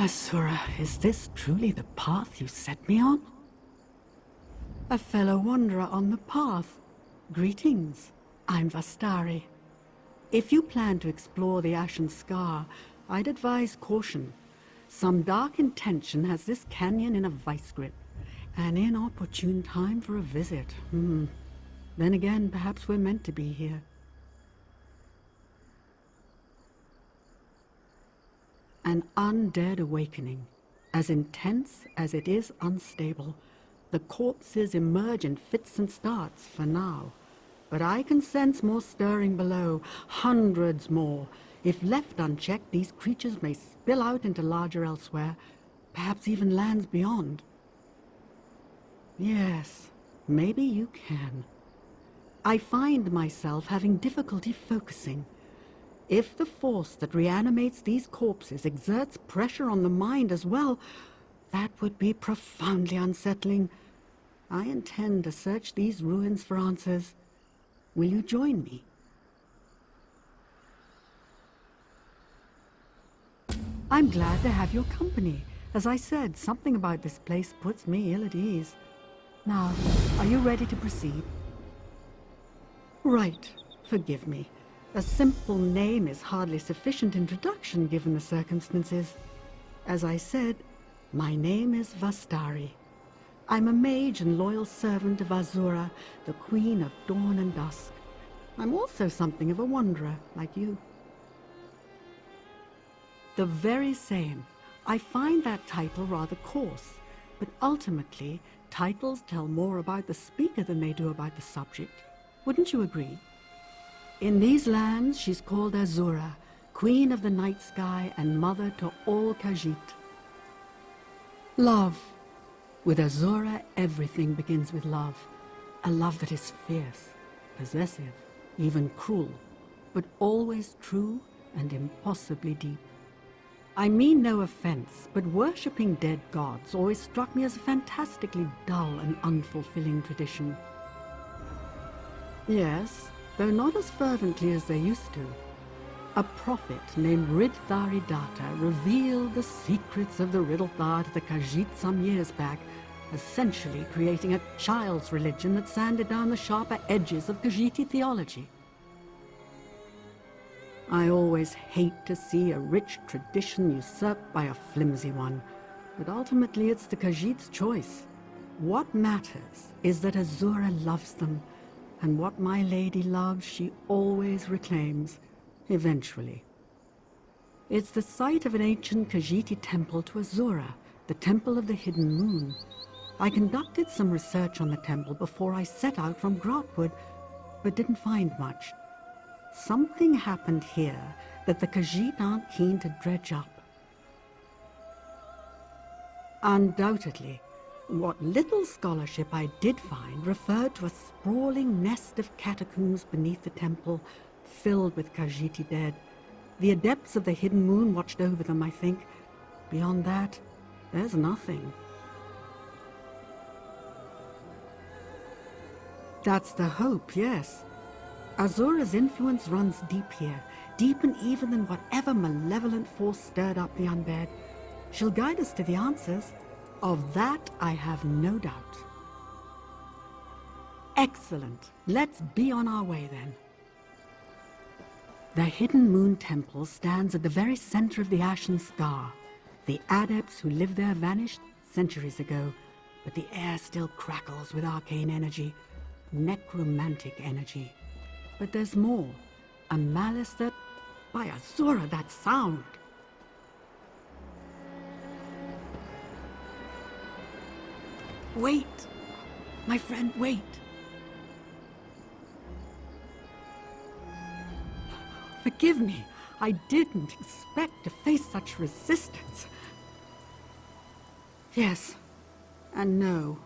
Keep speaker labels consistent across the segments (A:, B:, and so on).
A: Asura, is this truly the path you set me on? A fellow wanderer on the path. Greetings. I'm Vastari. If you plan to explore the Ashen Scar, I'd advise caution. Some dark intention has this canyon in a vice grip. An inopportune time for a visit. Then again, perhaps we're meant to be here. An undead awakening, as intense as it is unstable. The corpses emerge in fits and starts for now. But I can sense more stirring below, hundreds more. If left unchecked, these creatures may spill out into larger Elsweyer, perhaps even lands beyond. Yes, maybe you can. I find myself having difficulty focusing. If the force that reanimates these corpses exerts pressure on the mind as well, that would be profoundly unsettling. I intend to search these ruins for answers. Will you join me? I'm glad to have your company. As I said, something about this place puts me ill at ease. Now, are you ready to proceed? Right. Forgive me. A simple name is hardly sufficient introduction given the circumstances. As I said, my name is Vastari. I'm a mage and loyal servant of Azura, the Queen of Dawn and Dusk. I'm also something of a wanderer, like you. The very same. I find that title rather coarse, but ultimately, titles tell more about the speaker than they do about the subject. Wouldn't you agree? In these lands, she's called Azura, Queen of the Night Sky and Mother to all Khajiit. Love. With Azura, everything begins with love. A love that is fierce, possessive, even cruel, but always true and impossibly deep. I mean no offense, but worshipping dead gods always struck me as a fantastically dull and unfulfilling tradition. Yes, though not as fervently as they used to. A prophet named Ridthari-Datta revealed the secrets of the Riddlethar to the Khajiit some years back, essentially creating a child's religion that sanded down the sharper edges of Khajiiti theology. I always hate to see a rich tradition usurped by a flimsy one, but ultimately it's the Khajiit's choice. What matters is that Azura loves them, and what my lady loves she always reclaims, eventually. It's the site of an ancient Khajiiti temple to Azura, the Temple of the Hidden Moon. I conducted some research on the temple before I set out from Grotwood, but didn't find much. Something happened here that the Khajiit aren't keen to dredge up. Undoubtedly, what little scholarship I did find referred to a sprawling nest of catacombs beneath the temple, filled with Khajiiti dead. The adepts of the Hidden Moon watched over them, I think. Beyond that, there's nothing. That's the hope, yes. Azura's influence runs deep here, deep and even than whatever malevolent force stirred up the undead. She'll guide us to the answers. Of that I have no doubt. Excellent. Let's be on our way then. The Hidden Moon Temple stands at the very center of the Ashen Scar. The adepts who lived there vanished centuries ago, but the air still crackles with arcane energy, necromantic energy. But there's more. A malice that... By Azura, that sound! Wait! My friend, wait! Forgive me. I didn't expect to face such resistance. Yes, and no.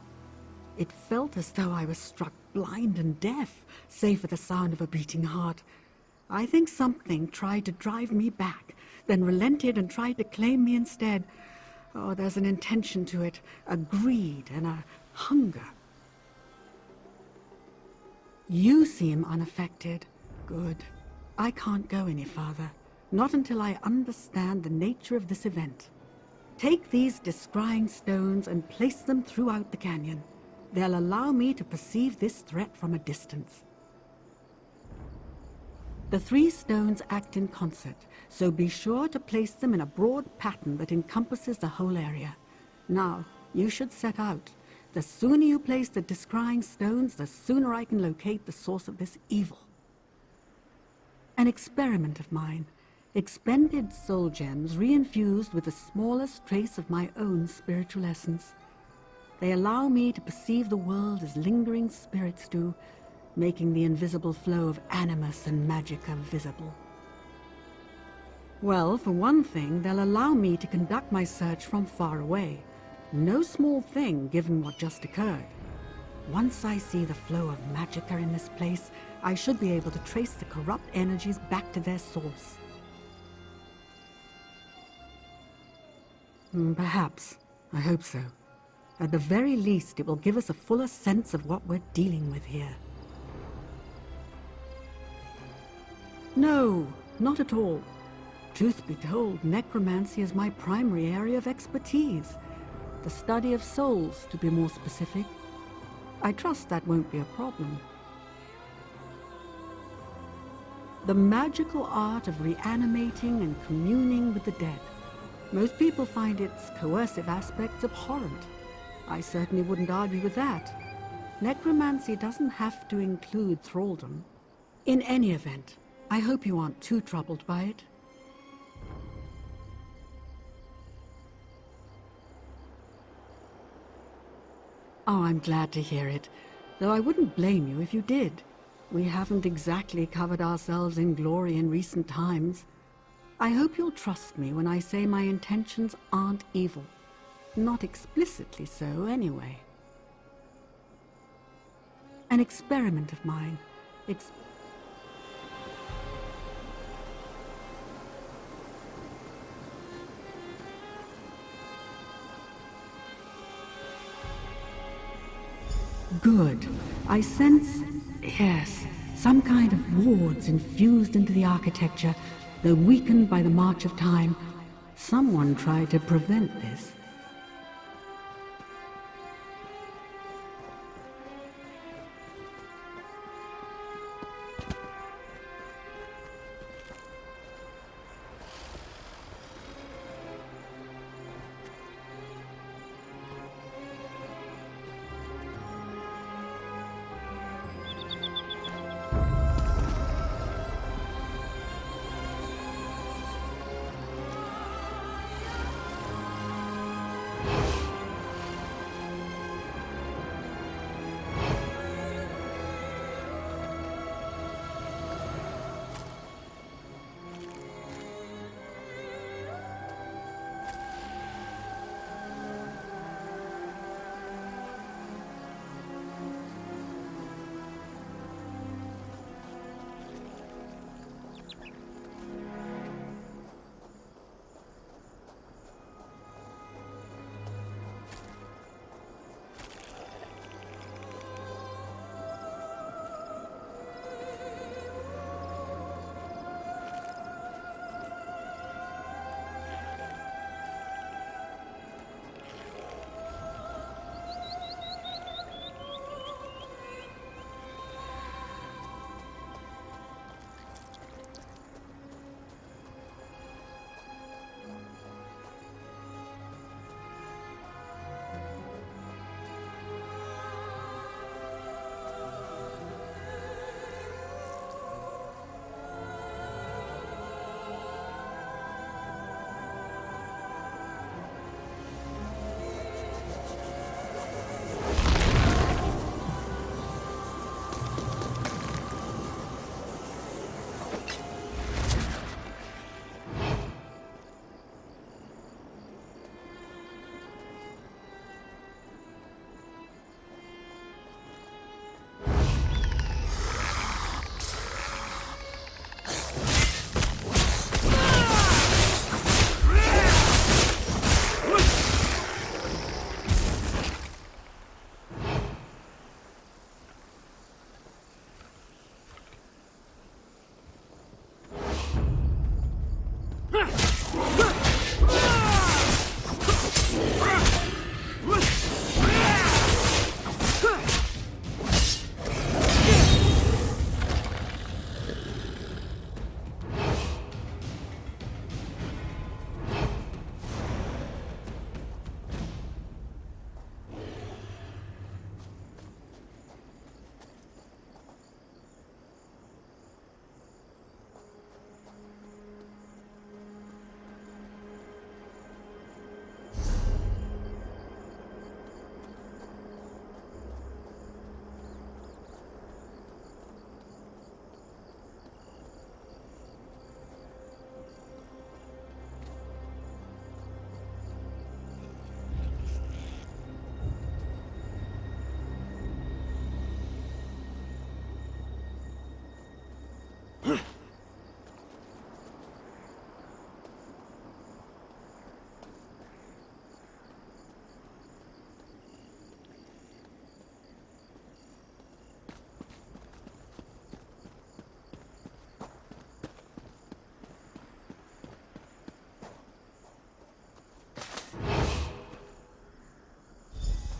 A: It felt as though I was struck blind and deaf, save for the sound of a beating heart. I think something tried to drive me back, then relented and tried to claim me instead. Oh, there's an intention to it, a greed and a hunger. You seem unaffected. Good. I can't go any farther, not until I understand the nature of this event. Take these descrying stones and place them throughout the canyon. They'll allow me to perceive this threat from a distance. The 3 stones act in concert, so be sure to place them in a broad pattern that encompasses the whole area. Now, you should set out. The sooner you place the descrying stones, the sooner I can locate the source of this evil. An experiment of mine. Expended soul gems reinfused with the smallest trace of my own spiritual essence. They allow me to perceive the world as lingering spirits do, making the invisible flow of animus and magicka visible. Well, for one thing, they'll allow me to conduct my search from far away. No small thing, given what just occurred. Once I see the flow of magicka in this place, I should be able to trace the corrupt energies back to their source. Perhaps. I hope so. At the very least, it will give us a fuller sense of what we're dealing with here. No, not at all. Truth be told, necromancy is my primary area of expertise. The study of souls, to be more specific. I trust that won't be a problem. The magical art of reanimating and communing with the dead. Most people find its coercive aspects abhorrent. I certainly wouldn't argue with that. Necromancy doesn't have to include thraldom. In any event, I hope you aren't too troubled by it. Oh, I'm glad to hear it, though I wouldn't blame you if you did. We haven't exactly covered ourselves in glory in recent times. I hope you'll trust me when I say my intentions aren't evil. Not explicitly so, anyway. An experiment of mine. Good. I sense, yes, some kind of wards infused into the architecture, though weakened by the march of time. Someone tried to prevent this.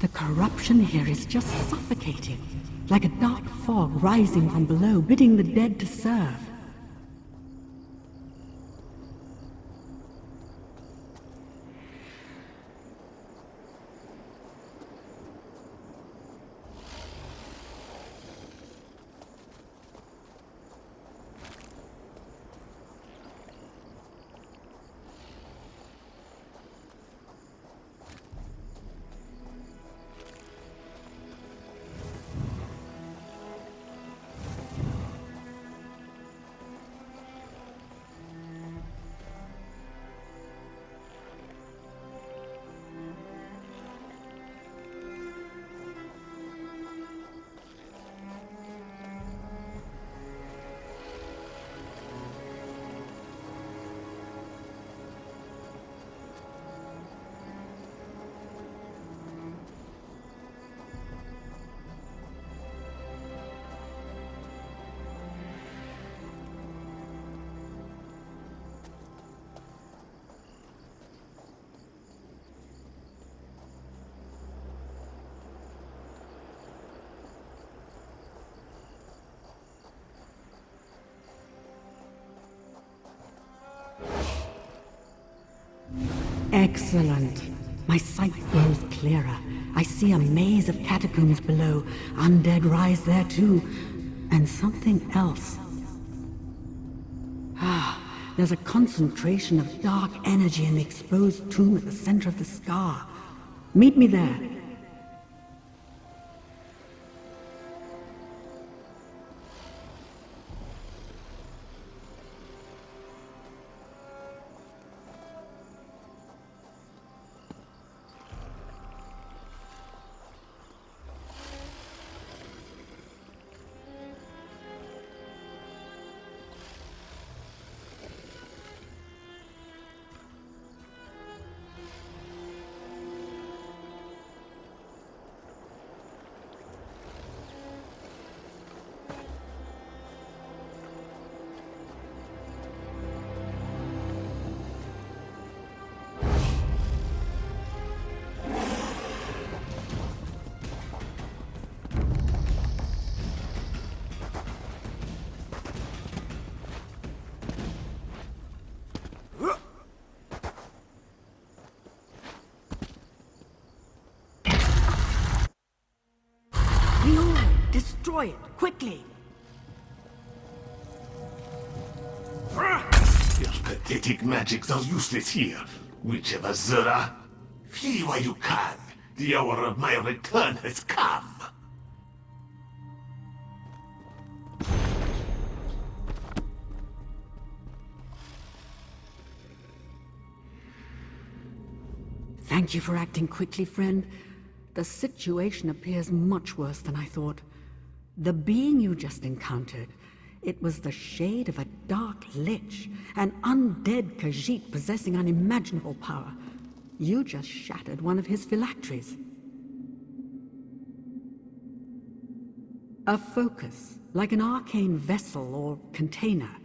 A: The corruption here is just suffocating, like a dark fog rising from below, bidding the dead to serve. Excellent. My sight grows clearer. I see a maze of catacombs below. Undead rise there too. And something else. There's a concentration of dark energy in the exposed tomb at the center of the scar. Meet me there. Destroy it, quickly!
B: Your pathetic magics are useless here, Witch of Azura. Flee while you can. The hour of my return has come.
A: Thank you for acting quickly, friend. The situation appears much worse than I thought. The being you just encountered, it was the shade of a dark lich, an undead Khajiit possessing unimaginable power. You just shattered one of his phylacteries. A focus, like an arcane vessel or container.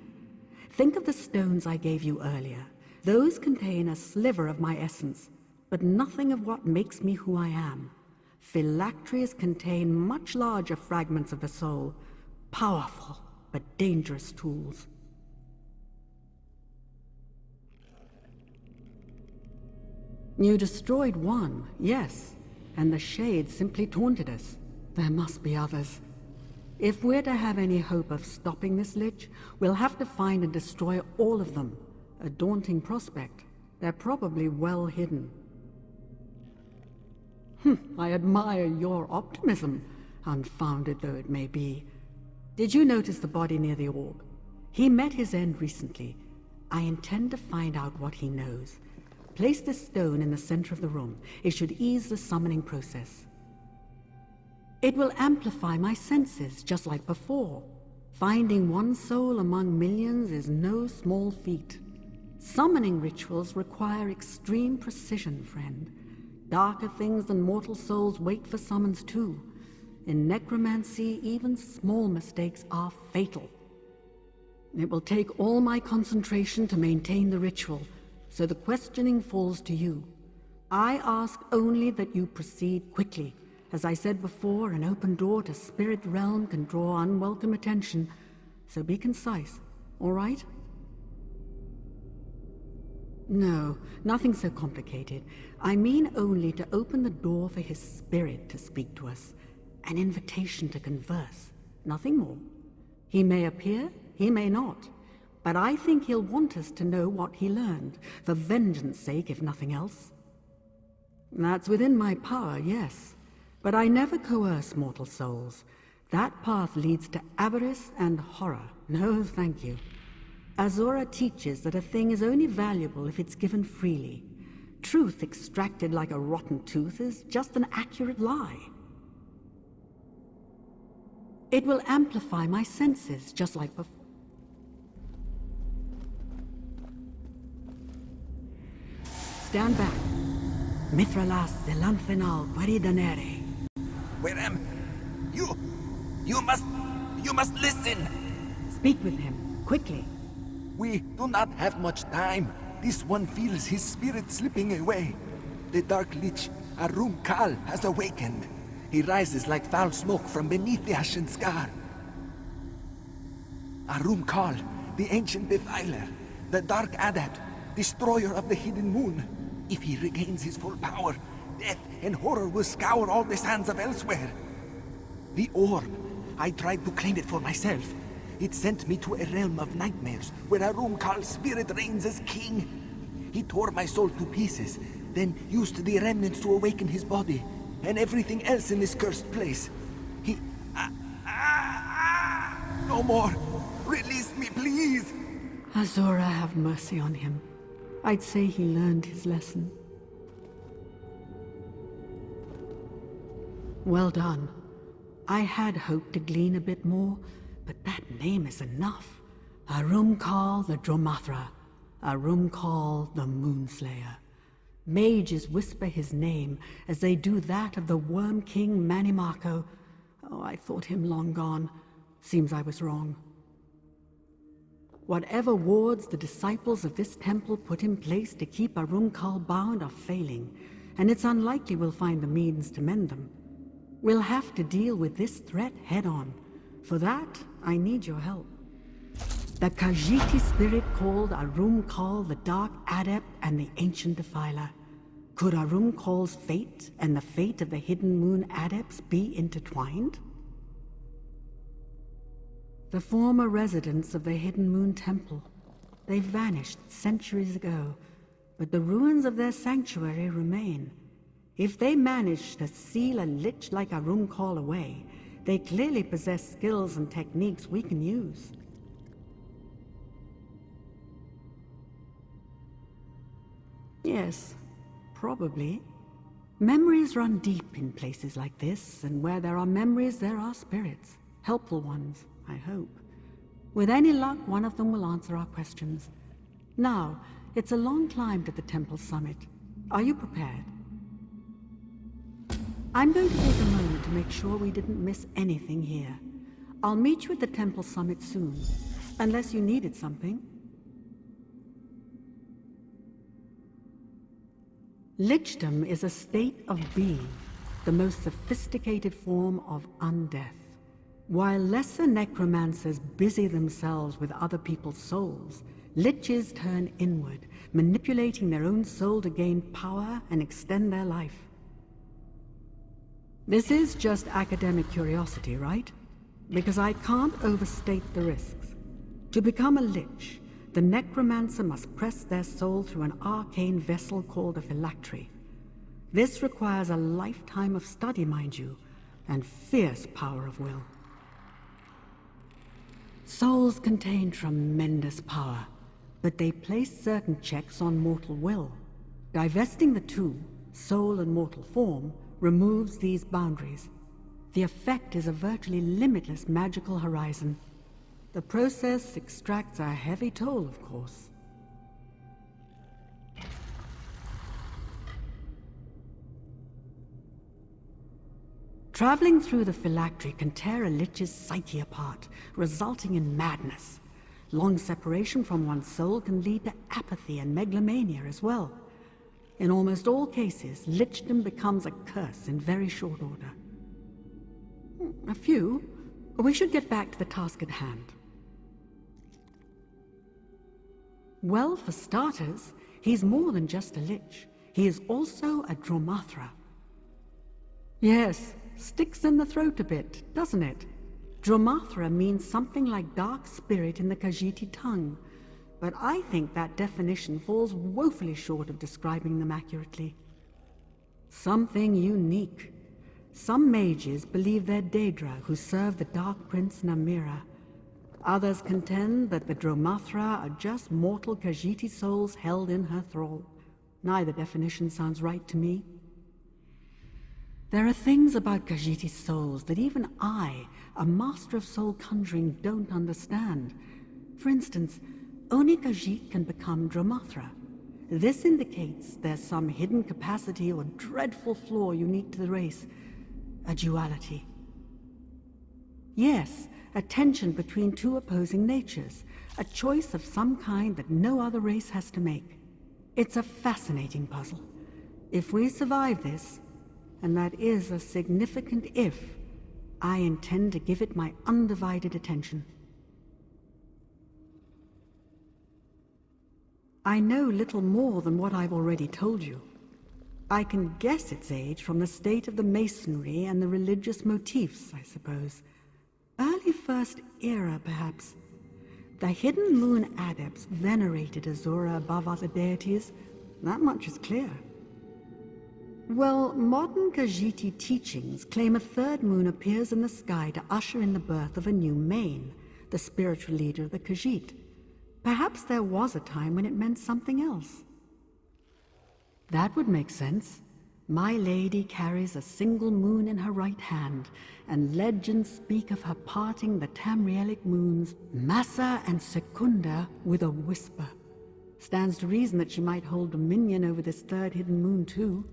A: Think of the stones I gave you earlier. Those contain a sliver of my essence, but nothing of what makes me who I am. Phylacteries contain much larger fragments of the soul, powerful but dangerous tools. You destroyed one, yes, and the shade simply taunted us. There must be others. If we're to have any hope of stopping this lich, we'll have to find and destroy all of them. A daunting prospect. They're probably well hidden. I admire your optimism, unfounded though it may be. Did you notice the body near the orb? He met his end recently. I intend to find out what he knows. Place this stone in the center of the room. It should ease the summoning process. It will amplify my senses, just like before. Finding one soul among millions is no small feat. Summoning rituals require extreme precision, friend. Darker things than mortal souls wait for summons too. In necromancy, even small mistakes are fatal. It will take all my concentration to maintain the ritual, so the questioning falls to you. I ask only that you proceed quickly. As I said before, an open door to Spirit Realm can draw unwelcome attention, so be concise, all right? No, nothing so complicated. I mean only to open the door for his spirit to speak to us. An invitation to converse, nothing more. He may appear, he may not. But I think he'll want us to know what he learned, for vengeance sake if nothing else. That's within my power, yes. But I never coerce mortal souls. That path leads to avarice and horror. No, thank you. Azura teaches that a thing is only valuable if it's given freely. Truth extracted like a rotten tooth is just an accurate lie. It will amplify my senses, just like before. Stand back. Mithralas Zelanthenal Paridanere.
C: Where am you? You must listen.
A: Speak with him, quickly.
C: We do not have much time. This one feels his spirit slipping away. The Dark Lich, Arum Kal, has awakened. He rises like foul smoke from beneath the Ashen scar. Arum Kal, the ancient defiler, the Dark Adept, destroyer of the hidden moon. If he regains his full power, death and horror will scour all the sands of Elsweyer. The orb, I tried to claim it for myself. It sent me to a realm of nightmares, where Arum Kal's spirit reigns as king. He tore my soul to pieces, then used the remnants to awaken his body, and everything else in this cursed place. He... No more! Release me, please!
A: Azura, have mercy on him. I'd say he learned his lesson. Well done. I had hoped to glean a bit more, but that name is enough. Arum Kal the Dromathra. Arum Kal the Moonslayer. Mages whisper his name as they do that of the Worm King Manimako. Oh, I thought him long gone. Seems I was wrong. Whatever wards the disciples of this temple put in place to keep Arum Kal bound are failing, and it's unlikely we'll find the means to mend them. We'll have to deal with this threat head-on. For that, I need your help. The Khajiiti spirit called Arum Kal the Dark Adept and the Ancient Defiler. Could Arum Kal's fate and the fate of the Hidden Moon Adepts be intertwined? The former residents of the Hidden Moon Temple. They vanished centuries ago, but the ruins of their sanctuary remain. If they managed to seal a lich like Arum Kal away, they clearly possess skills and techniques we can use. Yes, probably. Memories run deep in places like this, and where there are memories, there are spirits. Helpful ones, I hope. With any luck, one of them will answer our questions. Now, it's a long climb to the temple summit. Are you prepared? I'm going to take a moment to make sure we didn't miss anything here. I'll meet you at the temple summit soon, unless you needed something. Lichdom is a state of being, the most sophisticated form of undeath. While lesser necromancers busy themselves with other people's souls, liches turn inward, manipulating their own soul to gain power and extend their life. This is just academic curiosity, right? Because I can't overstate the risks. To become a lich, the necromancer must press their soul through an arcane vessel called a phylactery. This requires a lifetime of study, mind you, and fierce power of will. Souls contain tremendous power, but they place certain checks on mortal will. Divesting the two, soul and mortal form, removes these boundaries. The effect is a virtually limitless magical horizon. The process extracts a heavy toll, of course. Traveling through the phylactery can tear a lich's psyche apart, resulting in madness. Long separation from one's soul can lead to apathy and megalomania as well. In almost all cases, lichdom becomes a curse in very short order. A few. We should get back to the task at hand. Well, for starters, he's more than just a lich. He is also a Dromathra. Yes, sticks in the throat a bit, doesn't it? Dromathra means something like dark spirit in the Khajiiti tongue, but I think that definition falls woefully short of describing them accurately. Something unique. Some mages believe they're Daedra who serve the Dark Prince Namira. Others contend that the Dromathra are just mortal Khajiiti souls held in her thrall. Neither definition sounds right to me. There are things about Khajiiti souls that even I, a master of soul conjuring, don't understand. For instance, only Khajiit can become Dromathra. This indicates there's some hidden capacity or dreadful flaw unique to the race. A duality. Yes, a tension between two opposing natures. A choice of some kind that no other race has to make. It's a fascinating puzzle. If we survive this, and that is a significant if, I intend to give it my undivided attention. I know little more than what I've already told you. I can guess its age from the state of the masonry and the religious motifs, I suppose. Early First Era, perhaps. The Hidden Moon adepts venerated Azura above other deities. That much is clear. Well, modern Khajiiti teachings claim a third moon appears in the sky to usher in the birth of a new Main, the spiritual leader of the Khajiit. Perhaps there was a time when it meant something else. That would make sense. My lady carries a single moon in her right hand, and legends speak of her parting the Tamrielic moons, Massa and Secunda, with a whisper. Stands to reason that she might hold dominion over this third hidden moon too.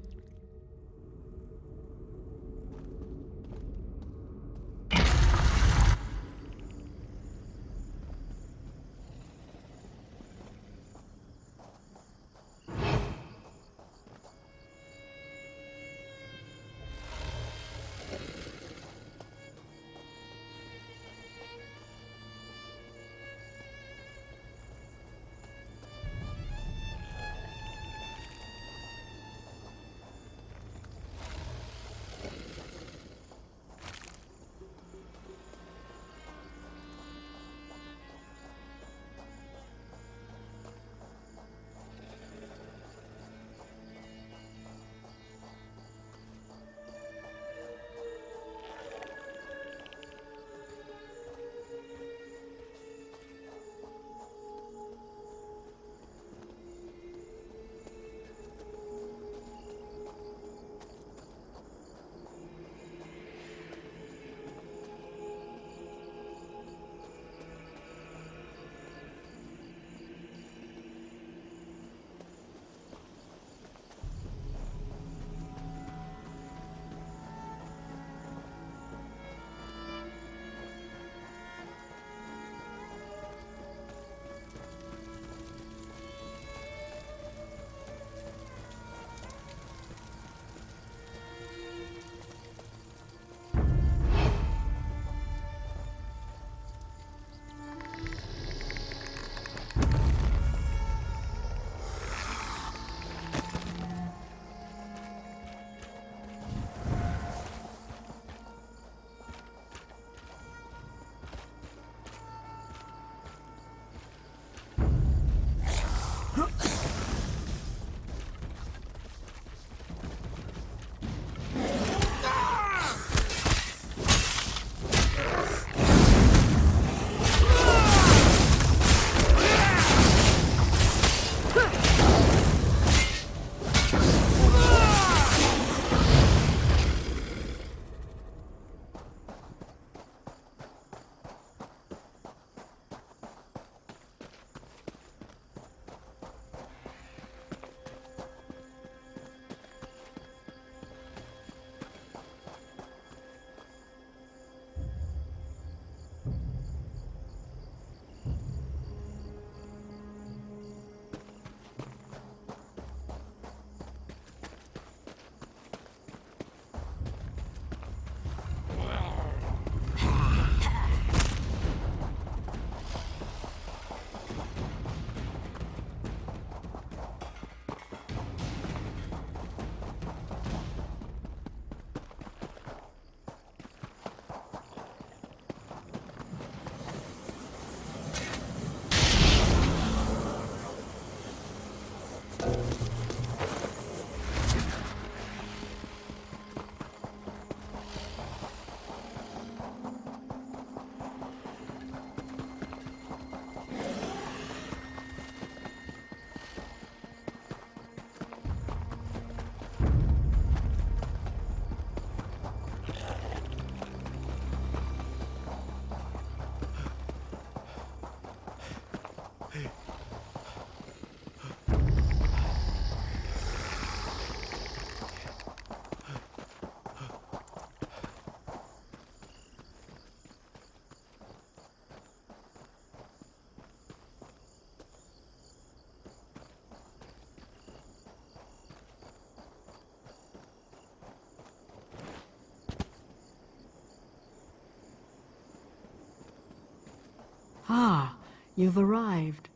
A: Ah, you've arrived.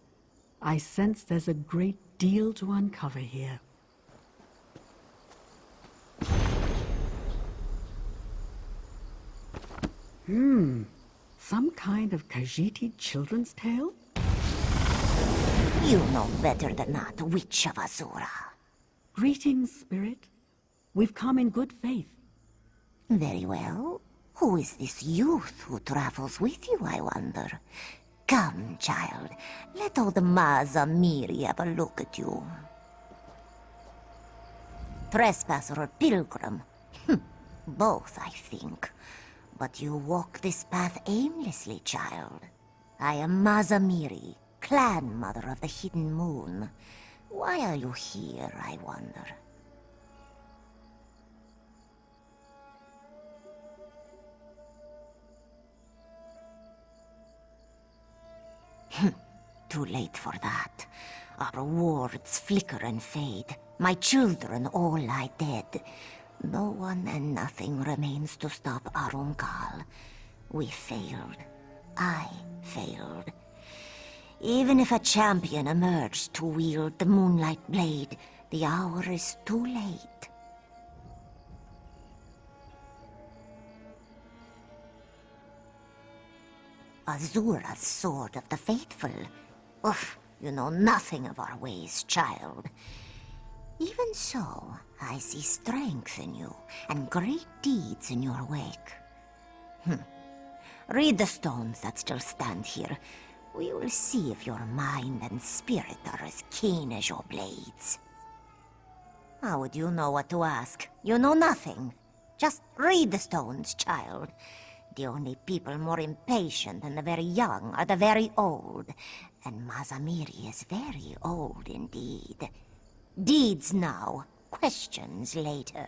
A: I sense there's a great deal to uncover here. Some kind of Khajiit children's tale?
D: You know better than not, Witch of Azura.
A: Greetings, Spirit. We've come in good faith.
D: Very well. Who is this youth who travels with you, I wonder? Come, child. Let old Mazamiri have a look at you. Trespasser or pilgrim? Both, I think. But you walk this path aimlessly, child. I am Mazamiri, clan mother of the Hidden Moon. Why are you here, I wonder? Too late for that. Our rewards flicker and fade. My children all lie dead. No one and nothing remains to stop Arungal. We failed. I failed. Even if a champion emerged to wield the Moonlight Blade, the hour is too late. Azura's Sword of the Faithful. Oof, you know nothing of our ways, child. Even so, I see strength in you, and great deeds in your wake. Read the stones that still stand here. We will see if your mind and spirit are as keen as your blades. How would you know what to ask? You know nothing. Just read the stones, child. The only people more impatient than the very young are the very old. And Mazamiri is very old indeed. Deeds now, questions later.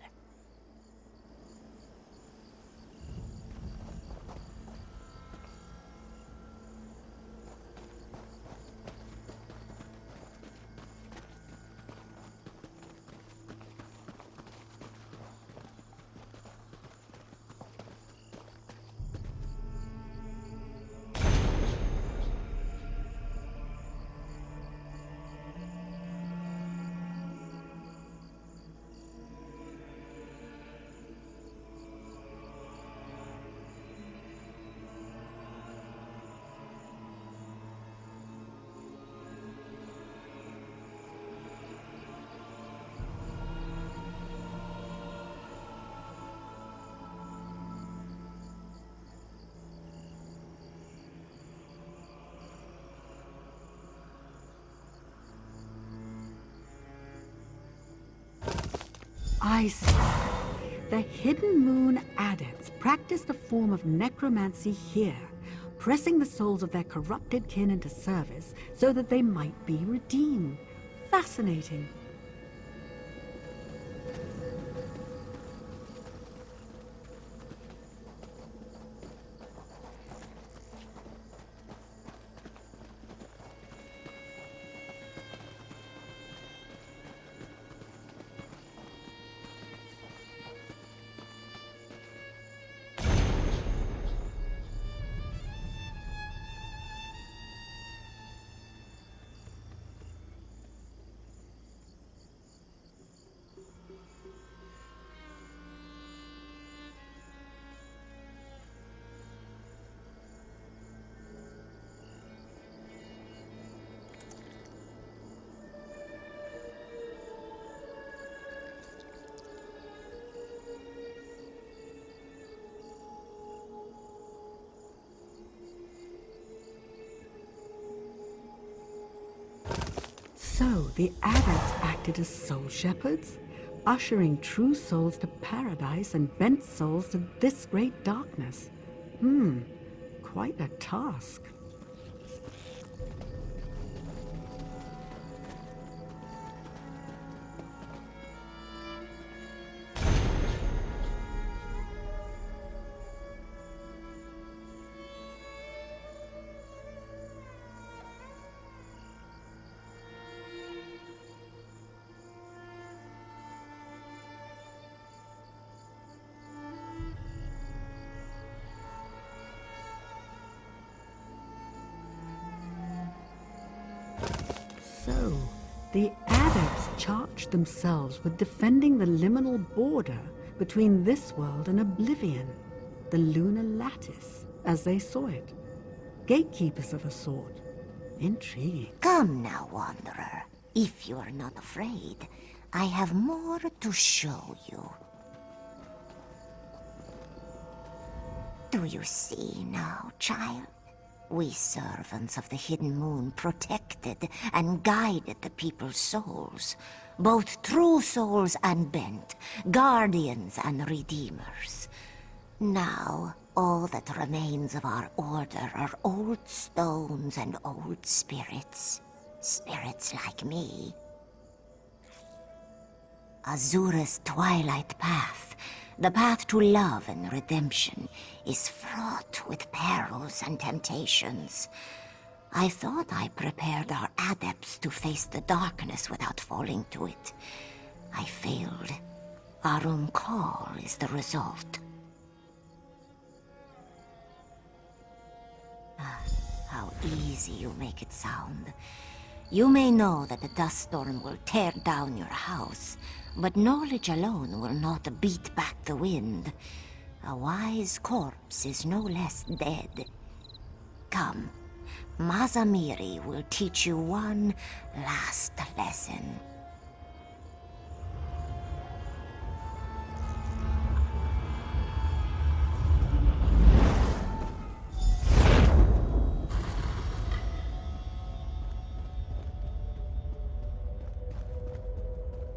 A: I see. The Hidden Moon adepts practiced a form of necromancy here, pressing the souls of their corrupted kin into service so that they might be redeemed. Fascinating. So, the adepts acted as soul shepherds, ushering true souls to paradise and bent souls to this great darkness. Quite a task. so, the Adepts charged themselves with defending the liminal border between this world and Oblivion, the lunar lattice, as they saw it. Gatekeepers of a sort. Intriguing.
D: Come now, Wanderer. If you are not afraid, I have more to show you. Do you see now, child? We servants of the Hidden Moon protected and guided the people's souls, both true souls and bent, guardians and redeemers. Now, all that remains of our order are old stones and old spirits. Spirits like me. Azura's twilight path, the path to love and redemption, is fraught with perils and temptations. I thought I prepared our adepts to face the darkness without falling to it. I failed. Our own call is the result. How easy you make it sound. You may know that the dust storm will tear down your house, but knowledge alone will not beat back the wind. A wise corpse is no less dead. Come, Mazamiri will teach you one last lesson.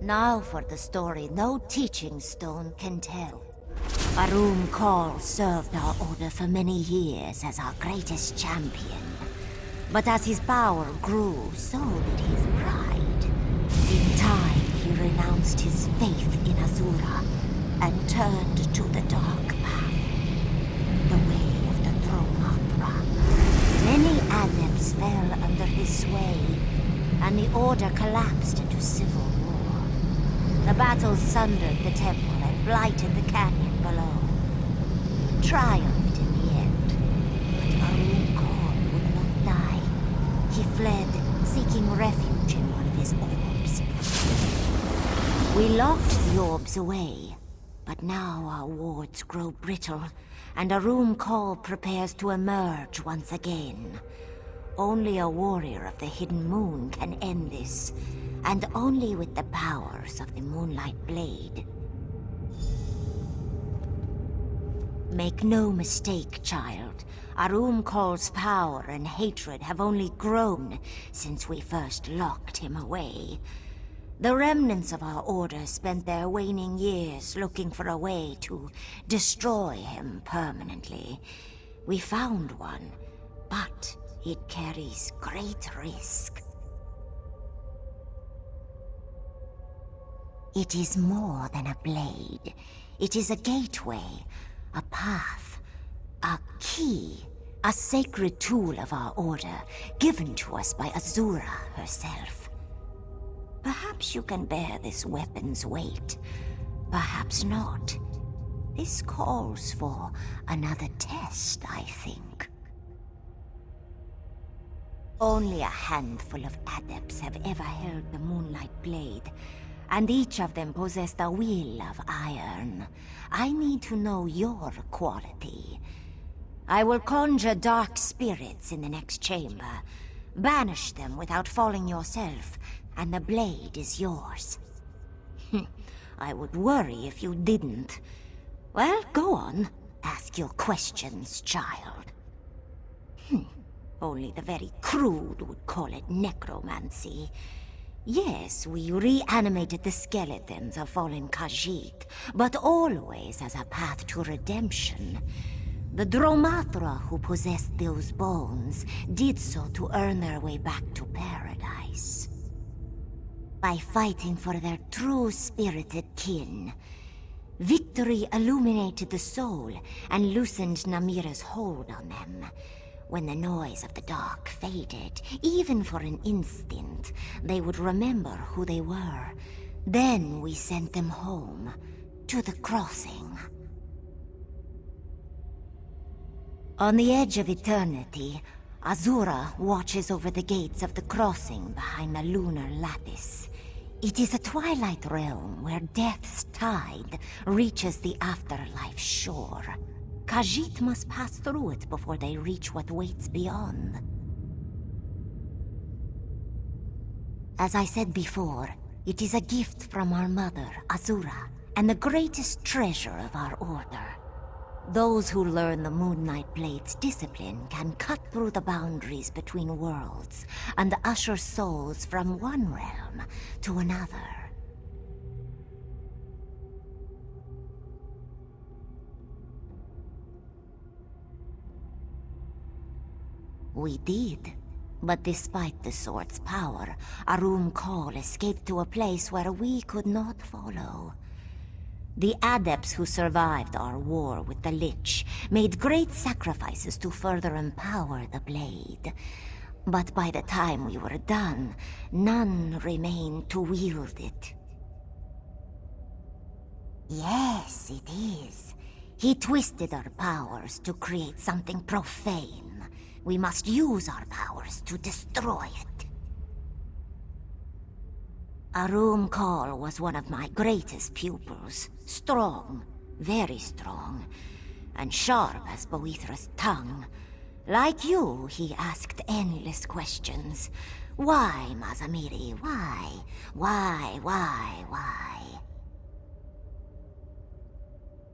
D: Now for the story no teaching stone can tell. Arum Kal served our order for many years as our greatest champion. But as his power grew, so did his pride. In time, he renounced his faith in Azura and turned to the dark path, the way of the Dromatra. Many adepts fell under his sway, and the order collapsed into civil war. The battles sundered the temple and blighted the canyon below. He triumphed in the end, but Arum Kal would not die. He fled, seeking refuge in one of his orbs. We locked the orbs away, but now our wards grow brittle, and Arum Kal prepares to emerge once again. Only a warrior of the Hidden Moon can end this, and only with the powers of the Moonlight Blade. Make no mistake, child. Arum Kal's power and hatred have only grown since we first locked him away. The remnants of our order spent their waning years looking for a way to destroy him permanently. We found one, but it carries great risk. It is more than a blade. It is a gateway, a path, a key, a sacred tool of our order, given to us by Azura herself. Perhaps you can bear this weapon's weight, perhaps not. This calls for another test, I think. Only a handful of adepts have ever held the Moonlight Blade, and each of them possessed a will of iron. I need to know your quality. I will conjure dark spirits in the next chamber. Banish them without falling yourself, and the blade is yours. I would worry if you didn't. Well, go on. Ask your questions, child. Only the very crude would call it necromancy. Yes, we reanimated the skeletons of fallen Khajiit, but always as a path to redemption. The Dromatra who possessed those bones did so to earn their way back to paradise. By fighting for their true spirited kin. Victory illuminated the soul and loosened Namira's hold on them. When the noise of the dark faded, even for an instant, they would remember who they were. Then we sent them home, to the crossing. On the edge of eternity, Azura watches over the gates of the crossing behind the lunar lattice. It is a twilight realm where death's tide reaches the afterlife shore. Khajiit must pass through it before they reach what waits beyond. As I said before, it is a gift from our mother, Azura, and the greatest treasure of our order. Those who learn the Moon Knight Blade's discipline can cut through the boundaries between worlds and usher souls from one realm to another. We did. But despite the sword's power, Arum Kal escaped to a place where we could not follow. The adepts who survived our war with the Lich made great sacrifices to further empower the blade. But by the time we were done, none remained to wield it. Yes, it is. He twisted our powers to create something profane. We must use our powers to destroy it. Arum Kal was one of my greatest pupils. Strong, very strong, and sharp as Boethra's tongue. Like you, he asked endless questions. Why, Mazamiri, why? Why?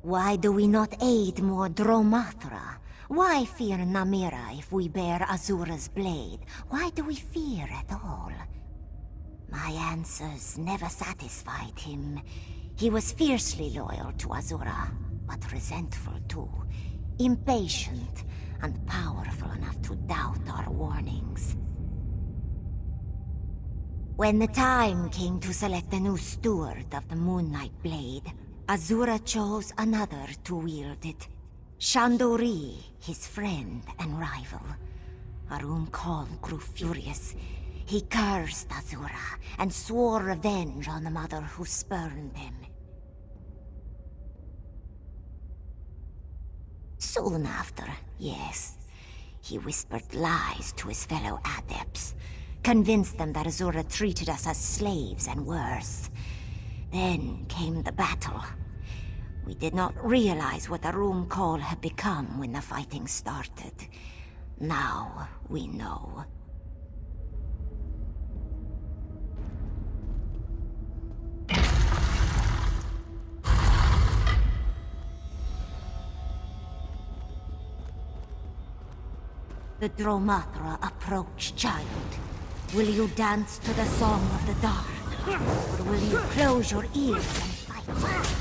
D: Why do we not aid more Dromathra? Why fear Namira if we bear Azura's blade? Why do we fear at all? My answers never satisfied him. He was fiercely loyal to Azura, but resentful too. Impatient and powerful enough to doubt our warnings. When the time came to select a new steward of the Moon Knight Blade, Azura chose another to wield it. Shandori, his friend and rival. Arum Kal grew furious. He cursed Azura and swore revenge on the mother who spurned him. Soon after, yes, he whispered lies to his fellow adepts, convinced them that Azura treated us as slaves and worse. Then came the battle. We did not realize what Arum Kal had become when the fighting started. Now we know. The Dromathra approach, child. Will you dance to the song of the dark? Or will you close your ears and fight?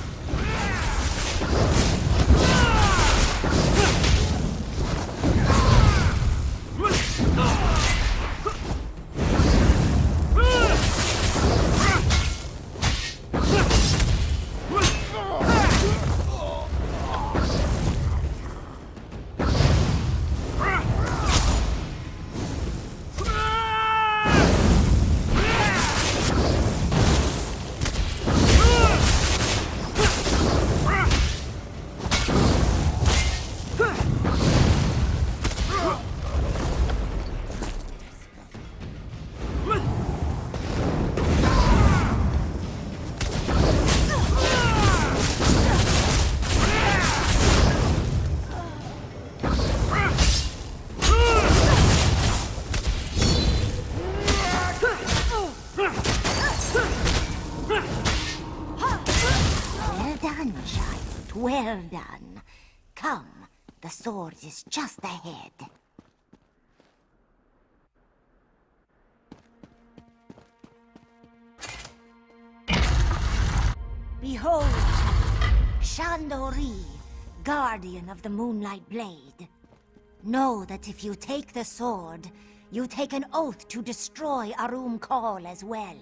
D: Well done. Come, the sword is just ahead. Behold, Shandori, guardian of the Moonlight Blade. Know that if you take the sword, you take an oath to destroy Arum Kal as well.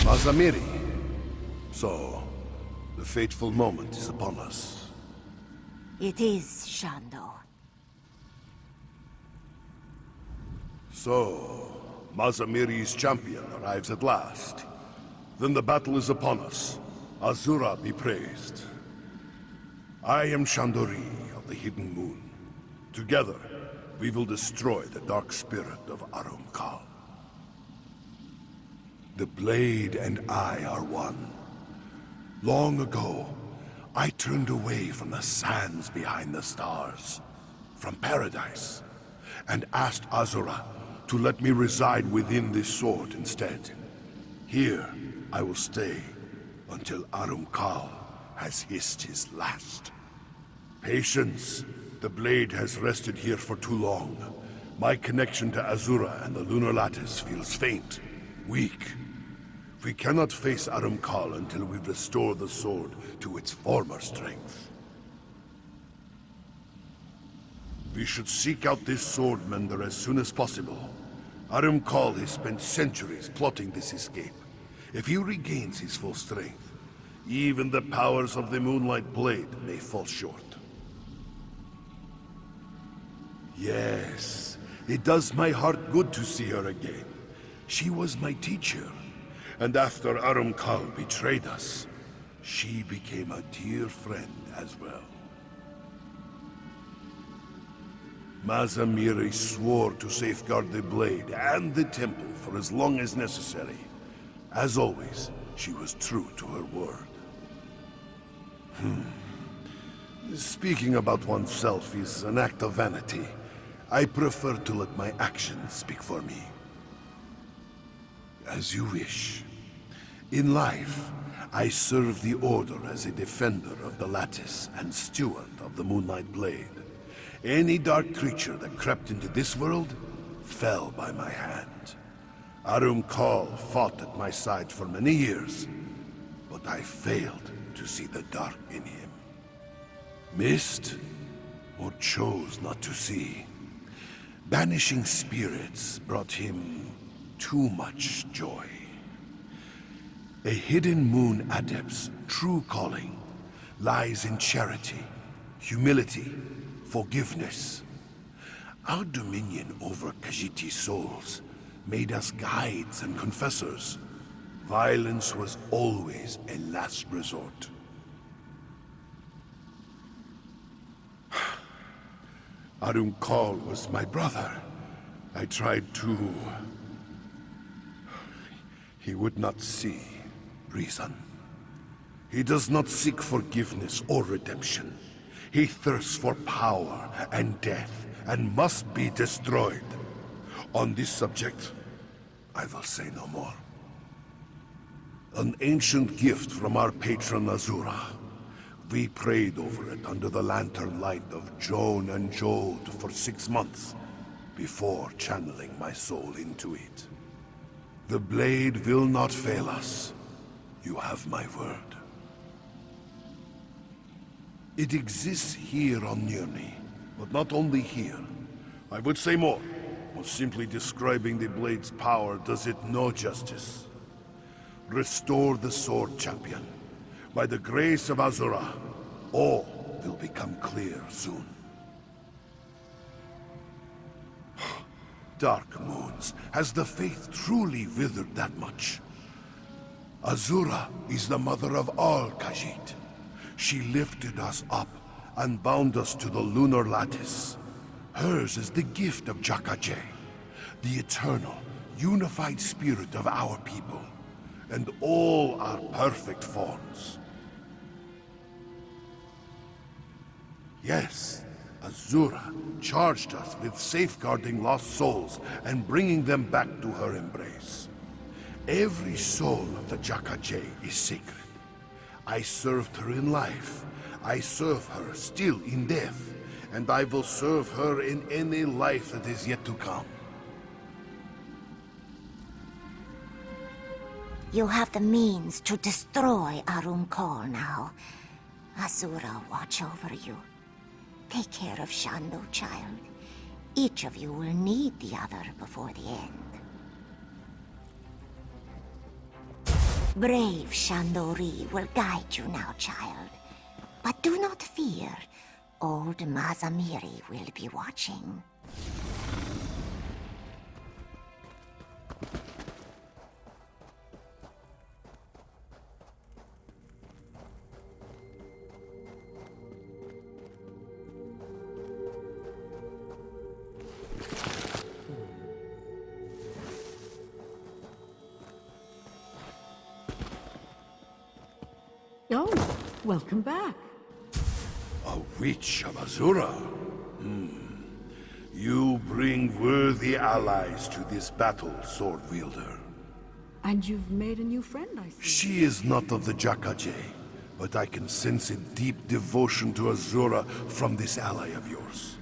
E: Mazamiri. So, the fateful moment is upon us.
D: It is, Shando.
E: So, Mazamiri's champion arrives at last. Then the battle is upon us. Azura be praised. I am Chandori of the Hidden Moon. Together, we will destroy the dark spirit of Arum Kal. The blade and I are one. Long ago, I turned away from the sands behind the stars, from paradise, and asked Azura to let me reside within this sword instead. Here, I will stay until Arum Kal has hissed his last. Patience. The blade has rested here for too long. My connection to Azura and the Lunar Lattice feels faint, weak. We cannot face Arum Kal until we restore the sword to its former strength. We should seek out this sword mender as soon as possible. Arum Kal has spent centuries plotting this escape. If he regains his full strength, even the powers of the Moonlight Blade may fall short. Yes, it does my heart good to see her again. She was my teacher. And after Arum Kal betrayed us, she became a dear friend as well. Mazamiri swore to safeguard the blade and the temple for as long as necessary. As always, she was true to her word. Speaking about oneself is an act of vanity. I prefer to let my actions speak for me. As you wish. In life, I serve the Order as a defender of the Lattice and steward of the Moonlight Blade. Any dark creature that crept into this world fell by my hand. Arum Kal fought at my side for many years, but I failed to see the dark in him. Missed, or chose not to see. Banishing spirits brought him too much joy. A Hidden Moon Adept's true calling lies in charity, humility, forgiveness. Our dominion over Khajiit souls made us guides and confessors. Violence was always a last resort. Arum Kal was my brother. I tried to... He would not see reason. He does not seek forgiveness or redemption. He thirsts for power and death, and must be destroyed. On this subject, I will say no more. An ancient gift from our patron Azura. We prayed over it under the lantern light of Joan and Jode for 6 months, before channeling my soul into it. The blade will not fail us. You have my word. It exists here on Nirni, but not only here. I would say more, but simply describing the blade's power does it no justice. Restore the sword, champion. By the grace of Azura, all will become clear soon. Dark Moons, has the faith truly withered that much? Azura is the mother of all Khajiit. She lifted us up and bound us to the Lunar Lattice. Hers is the gift of Jakajay, the eternal, unified spirit of our people, and all are perfect forms. Yes, Azura charged us with safeguarding lost souls and bringing them back to her embrace. Every soul of the Jakajay is sacred. I served her in life. I serve her still in death. And I will serve her in any life that is yet to come.
D: You have the means to destroy Arum Kal now. Azura, watch over you. Take care of Shando, child. Each of you will need the other before the end. Brave Shandori will guide you now, child. But do not fear. Old Mazamiri will be watching.
A: Welcome back.
E: A witch of Azura? You bring worthy allies to this battle, Sword Wielder.
A: And you've made a new friend, I see.
E: She is not of the Jakaje, but I can sense a deep devotion to Azura from this ally of yours.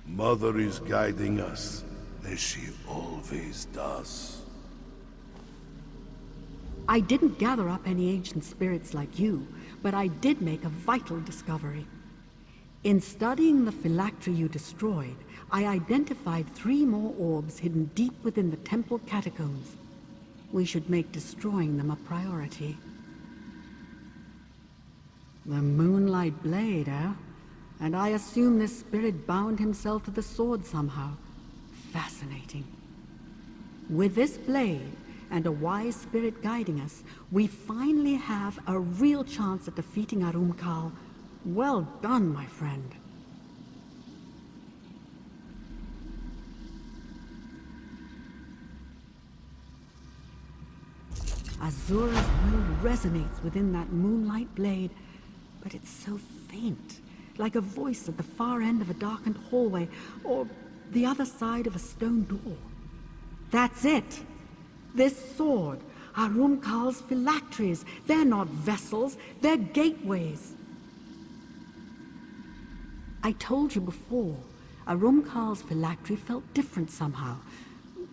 E: Mother is guiding us, as she always does.
A: I didn't gather up any ancient spirits like you, but I did make a vital discovery. In studying the phylactery you destroyed, I identified 3 more orbs hidden deep within the temple catacombs. We should make destroying them a priority. The Moonlight Blade, eh? And I assume this spirit bound himself to the sword somehow. Fascinating. With this blade, and a wise spirit guiding us, we finally have a real chance at defeating Arumkal. Well done, my friend. Azura's will resonates within that moonlight blade, but it's so faint, like a voice at the far end of a darkened hallway, or the other side of a stone door. That's it! This sword, Arumkal's phylacteries, they're not vessels, they're gateways. I told you before, Arumkal's phylactery felt different somehow,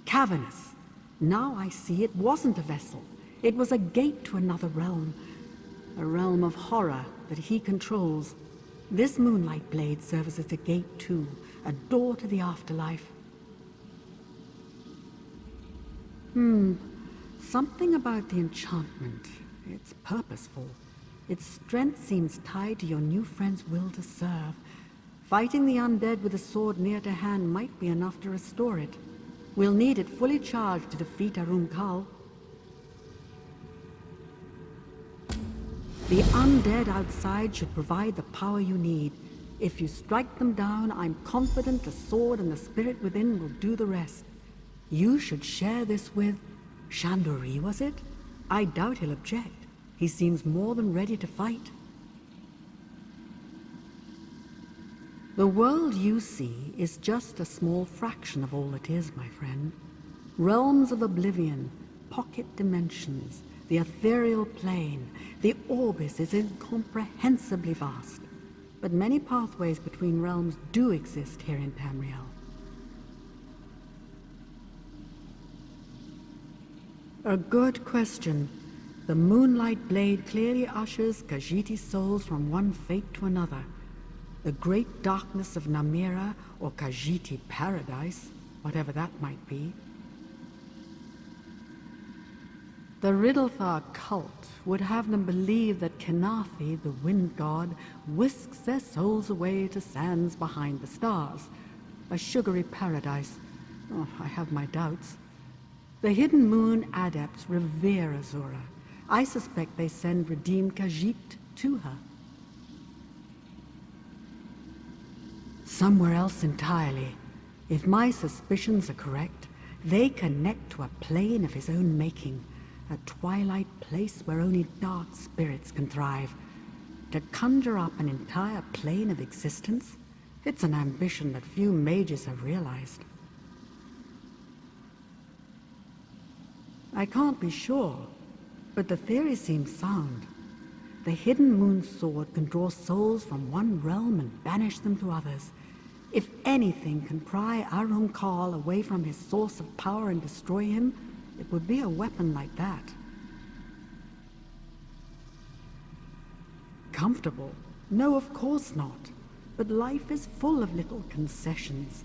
A: cavernous. Now I see it wasn't a vessel. It was a gate to another realm, a realm of horror that he controls. This moonlight blade serves as a gate too, a door to the afterlife. Something about the enchantment. It's purposeful. Its strength seems tied to your new friend's will to serve. Fighting the undead with a sword near to hand might be enough to restore it. We'll need it fully charged to defeat Arumkal. The undead outside should provide the power you need. If you strike them down, I'm confident the sword and the spirit within will do the rest. You should share this with Chandori, was it? I doubt he'll object. He seems more than ready to fight. The world you see is just a small fraction of all it is, my friend. Realms of oblivion, pocket dimensions, the ethereal plane, the orbis is incomprehensibly vast. But many pathways between realms do exist here in Tamriel. A good question. The Moonlight Blade clearly ushers Khajiiti's souls from one fate to another. The great darkness of Namira, or Khajiiti Paradise, whatever that might be. The Riddlethar cult would have them believe that Kenathi, the wind god, whisks their souls away to sands behind the stars. A sugary paradise. Oh, I have my doubts. The Hidden Moon adepts revere Azura. I suspect they send redeemed Khajiit to her. Somewhere else entirely. If my suspicions are correct, they connect to a plane of his own making. A twilight place where only dark spirits can thrive. To conjure up an entire plane of existence, it's an ambition that few mages have realized. I can't be sure, but the theory seems sound. The Hidden Moon Sword can draw souls from one realm and banish them to others. If anything can pry Arumkal away from his source of power and destroy him, it would be a weapon like that. Comfortable? No, of course not. But life is full of little concessions.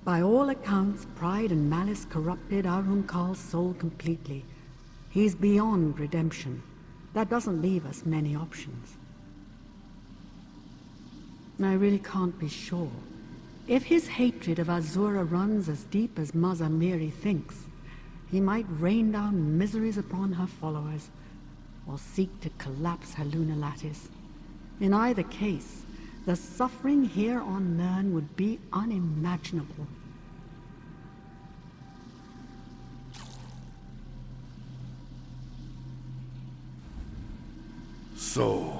A: By all accounts, pride and malice corrupted Arumkal's soul completely. He's beyond redemption. That doesn't leave us many options. I really can't be sure. If his hatred of Azura runs as deep as Mazamiri thinks, he might rain down miseries upon her followers, or seek to collapse her lunar lattice. In either case, the suffering here on Nirn would be unimaginable.
E: So,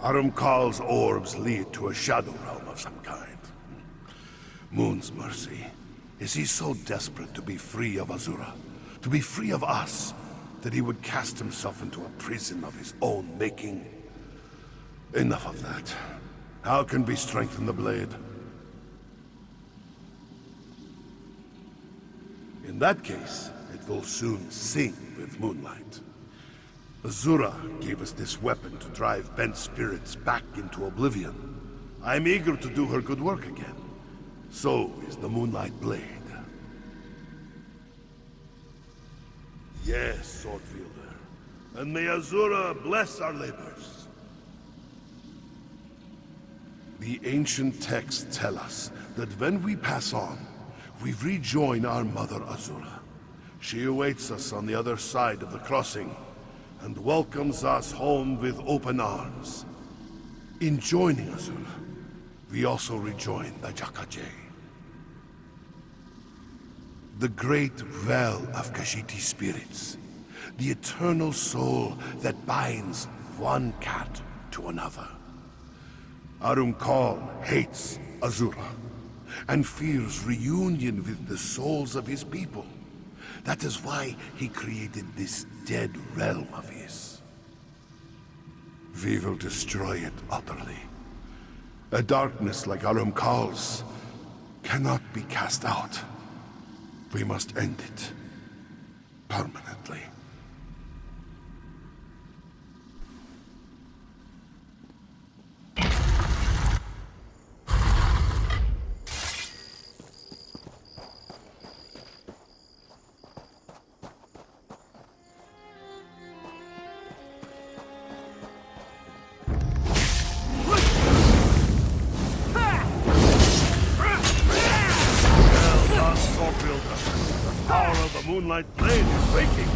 E: Arumkal's orbs lead to a shadow realm of some kind. Moon's mercy. Is he so desperate to be free of Azura? To be free of us? That he would cast himself into a prison of his own making? Enough of that. How can we strengthen the blade? In that case, it will soon sing with moonlight. Azura gave us this weapon to drive bent spirits back into oblivion. I'm eager to do her good work again. So is the Moonlight Blade. Yes, Swordfielder. And may Azura bless our labors. The ancient texts tell us that when we pass on, we rejoin our mother Azura. She awaits us on the other side of the crossing, and welcomes us home with open arms. In joining Azura, we also rejoin the Jakaje. The great well of Khajiit spirits, the eternal soul that binds one cat to another. Arumkal hates Azura, and fears reunion with the souls of his people. That is why he created this dead realm of his. We will destroy it utterly. A darkness like Arumkal's cannot be cast out. We must end it permanently. Moonlight Blade is waking.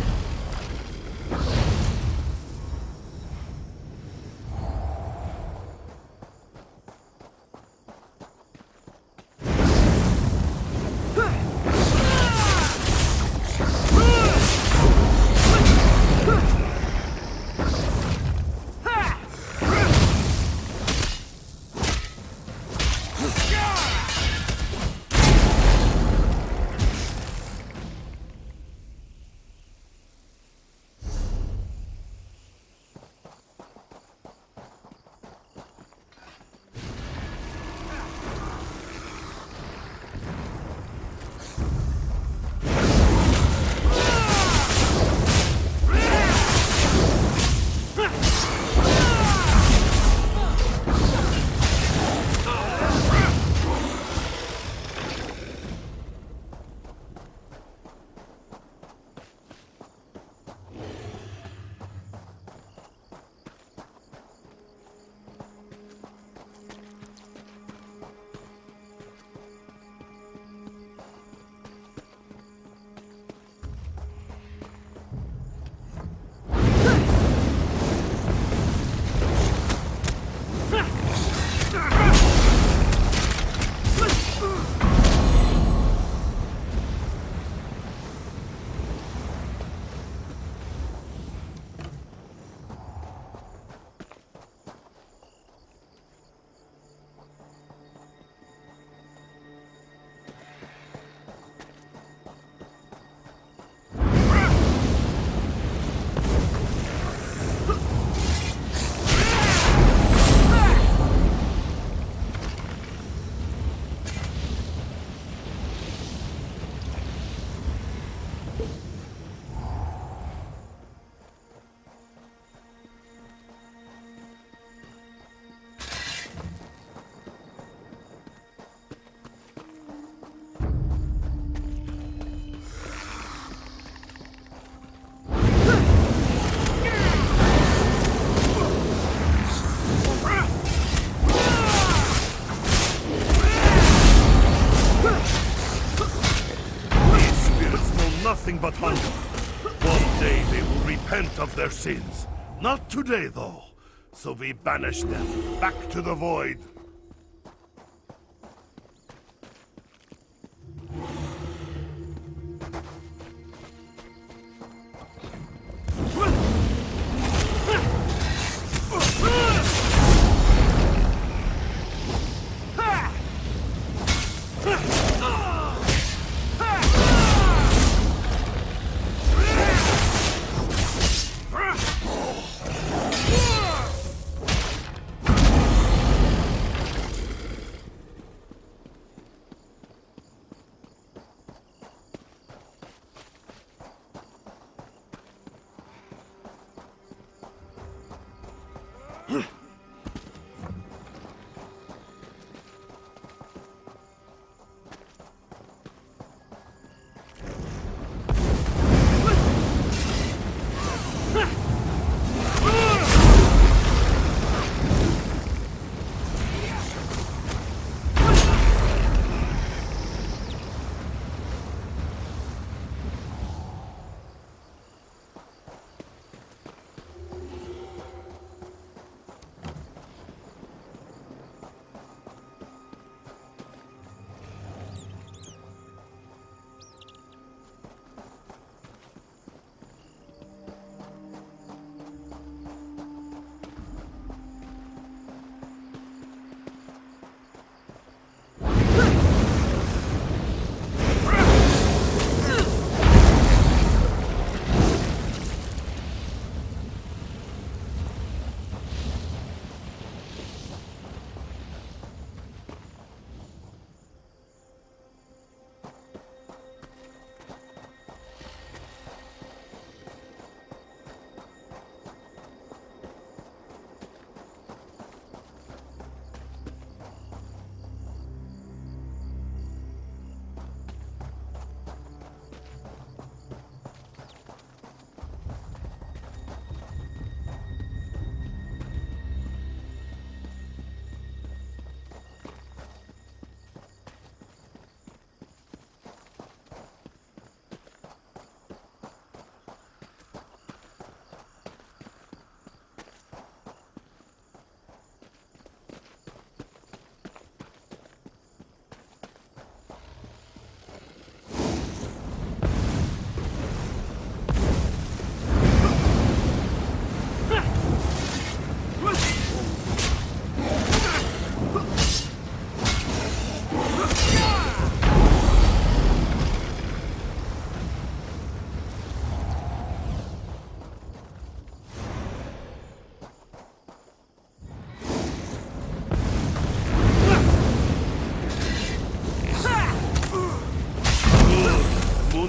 E: Nothing but hunger. One day they will repent of their sins. Not today, though. So we banish them back to the void.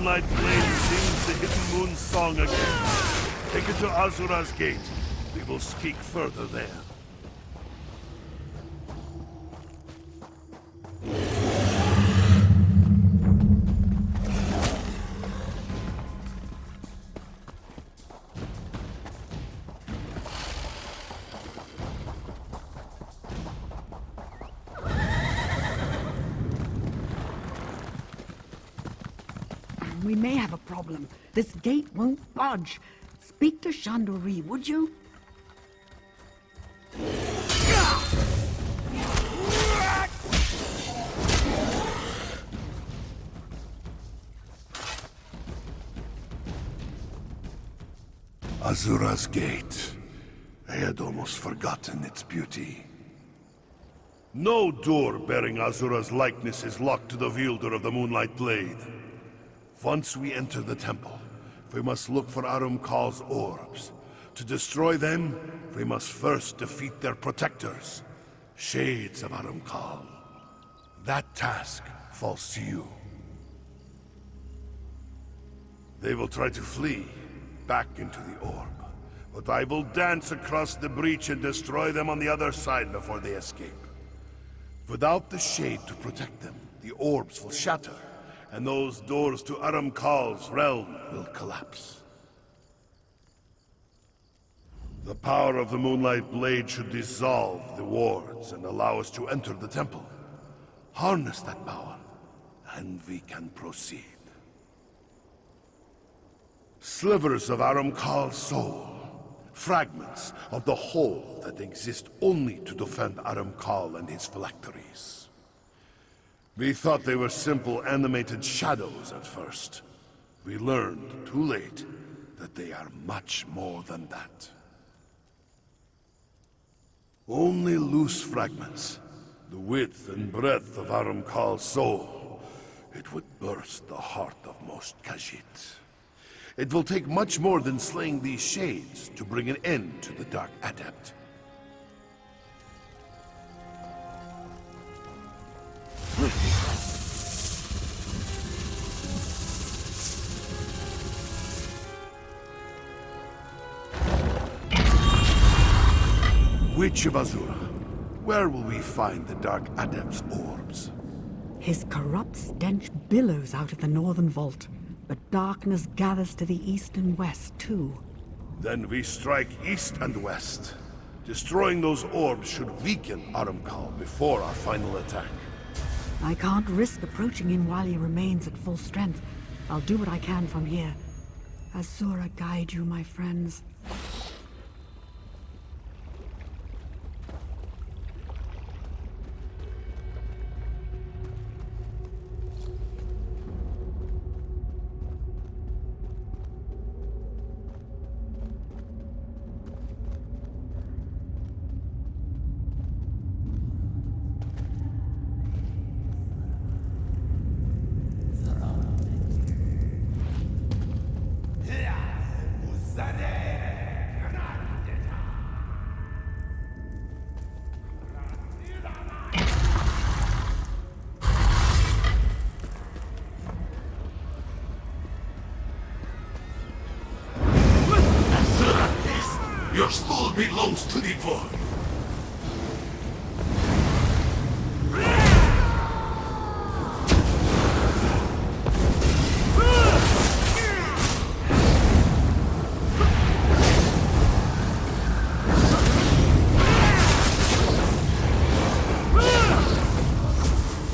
E: Moonlight Blade sings the Hidden Moon song again. Take it to Azura's gate. We will speak further there.
A: We may have a problem. This gate won't budge. Speak to Chandori, would you?
E: Azura's gate. I had almost forgotten its beauty. No door bearing Azura's likeness is locked to the wielder of the Moonlight Blade. Once we enter the temple, we must look for Arum Kal's orbs. To destroy them, we must first defeat their protectors, Shades of Arum Kal. That task falls to you. They will try to flee, back into the orb. But I will dance across the breach and destroy them on the other side before they escape. Without the shade to protect them, the orbs will shatter, and those doors to Arum Kal's realm will collapse. The power of the Moonlight Blade should dissolve the wards and allow us to enter the temple. Harness that power, and we can proceed. Slivers of Arum Kal's soul. Fragments of the whole that exist only to defend Arum Kal and his phylacteries. We thought they were simple animated shadows at first. We learned, too late, that they are much more than that. Only loose fragments, the width and breadth of Arum Kal's soul. It would burst the heart of most Khajiit. It will take much more than slaying these shades to bring an end to the Dark Adept. Witch of Azura, where will we find the Dark Adept's orbs?
A: His corrupt stench billows out of the northern vault, but darkness gathers to the east and west, too.
E: Then we strike east and west. Destroying those orbs should weaken Arum Kal before our final attack.
A: I can't risk approaching him while he remains at full strength. I'll do what I can from here. Azura guide you, my friends.
B: Your soul belongs to the void.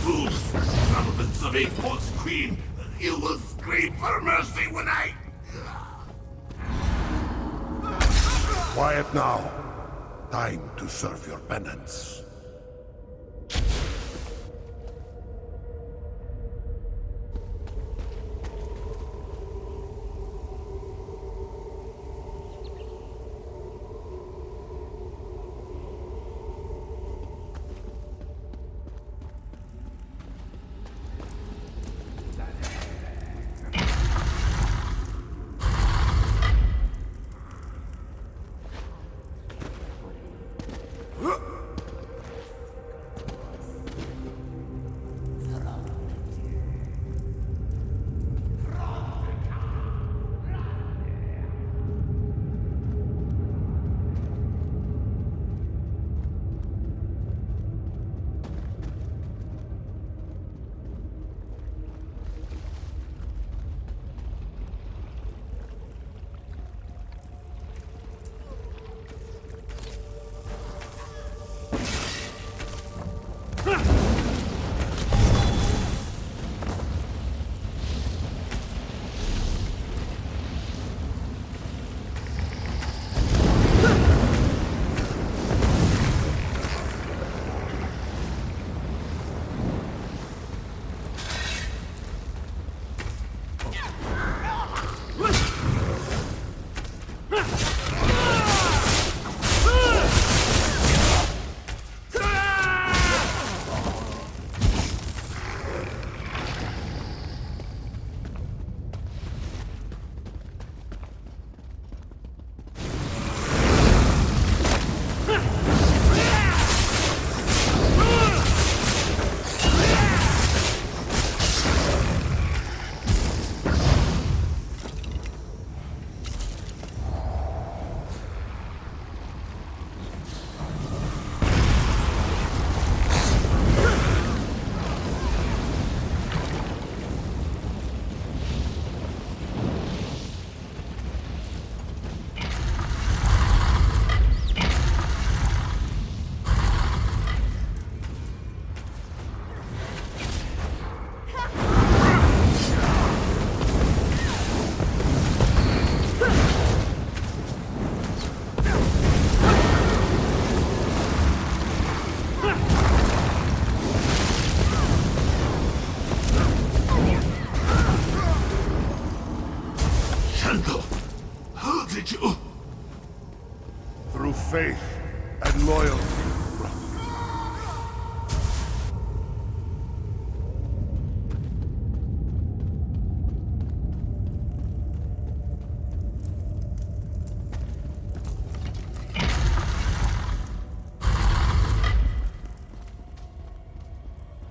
B: Fools, relevance of a false queen. You will scream for mercy when I...
E: Quiet now. Time to serve your penance.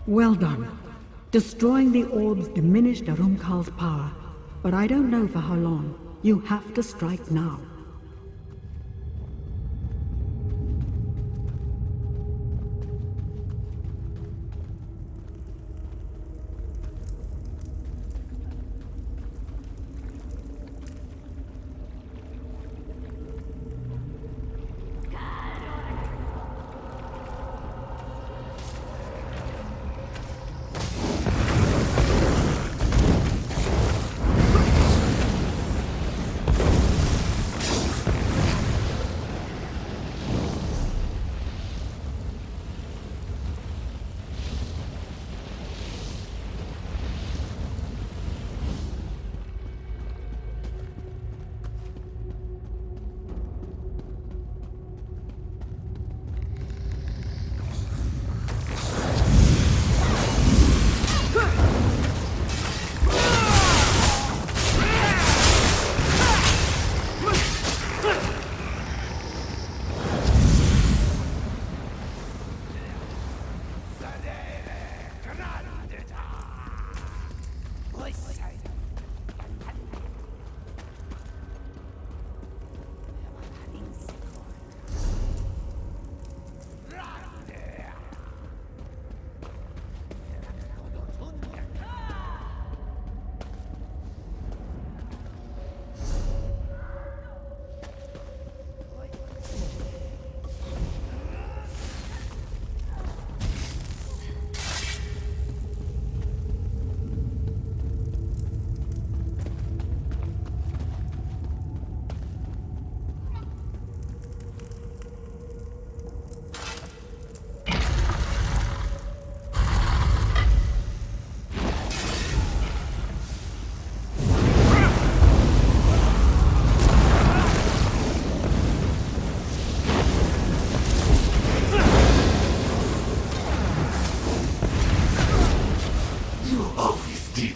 A: Well done. Destroying the orbs diminished Arumkal's power, but I don't know for how long. You have to strike now.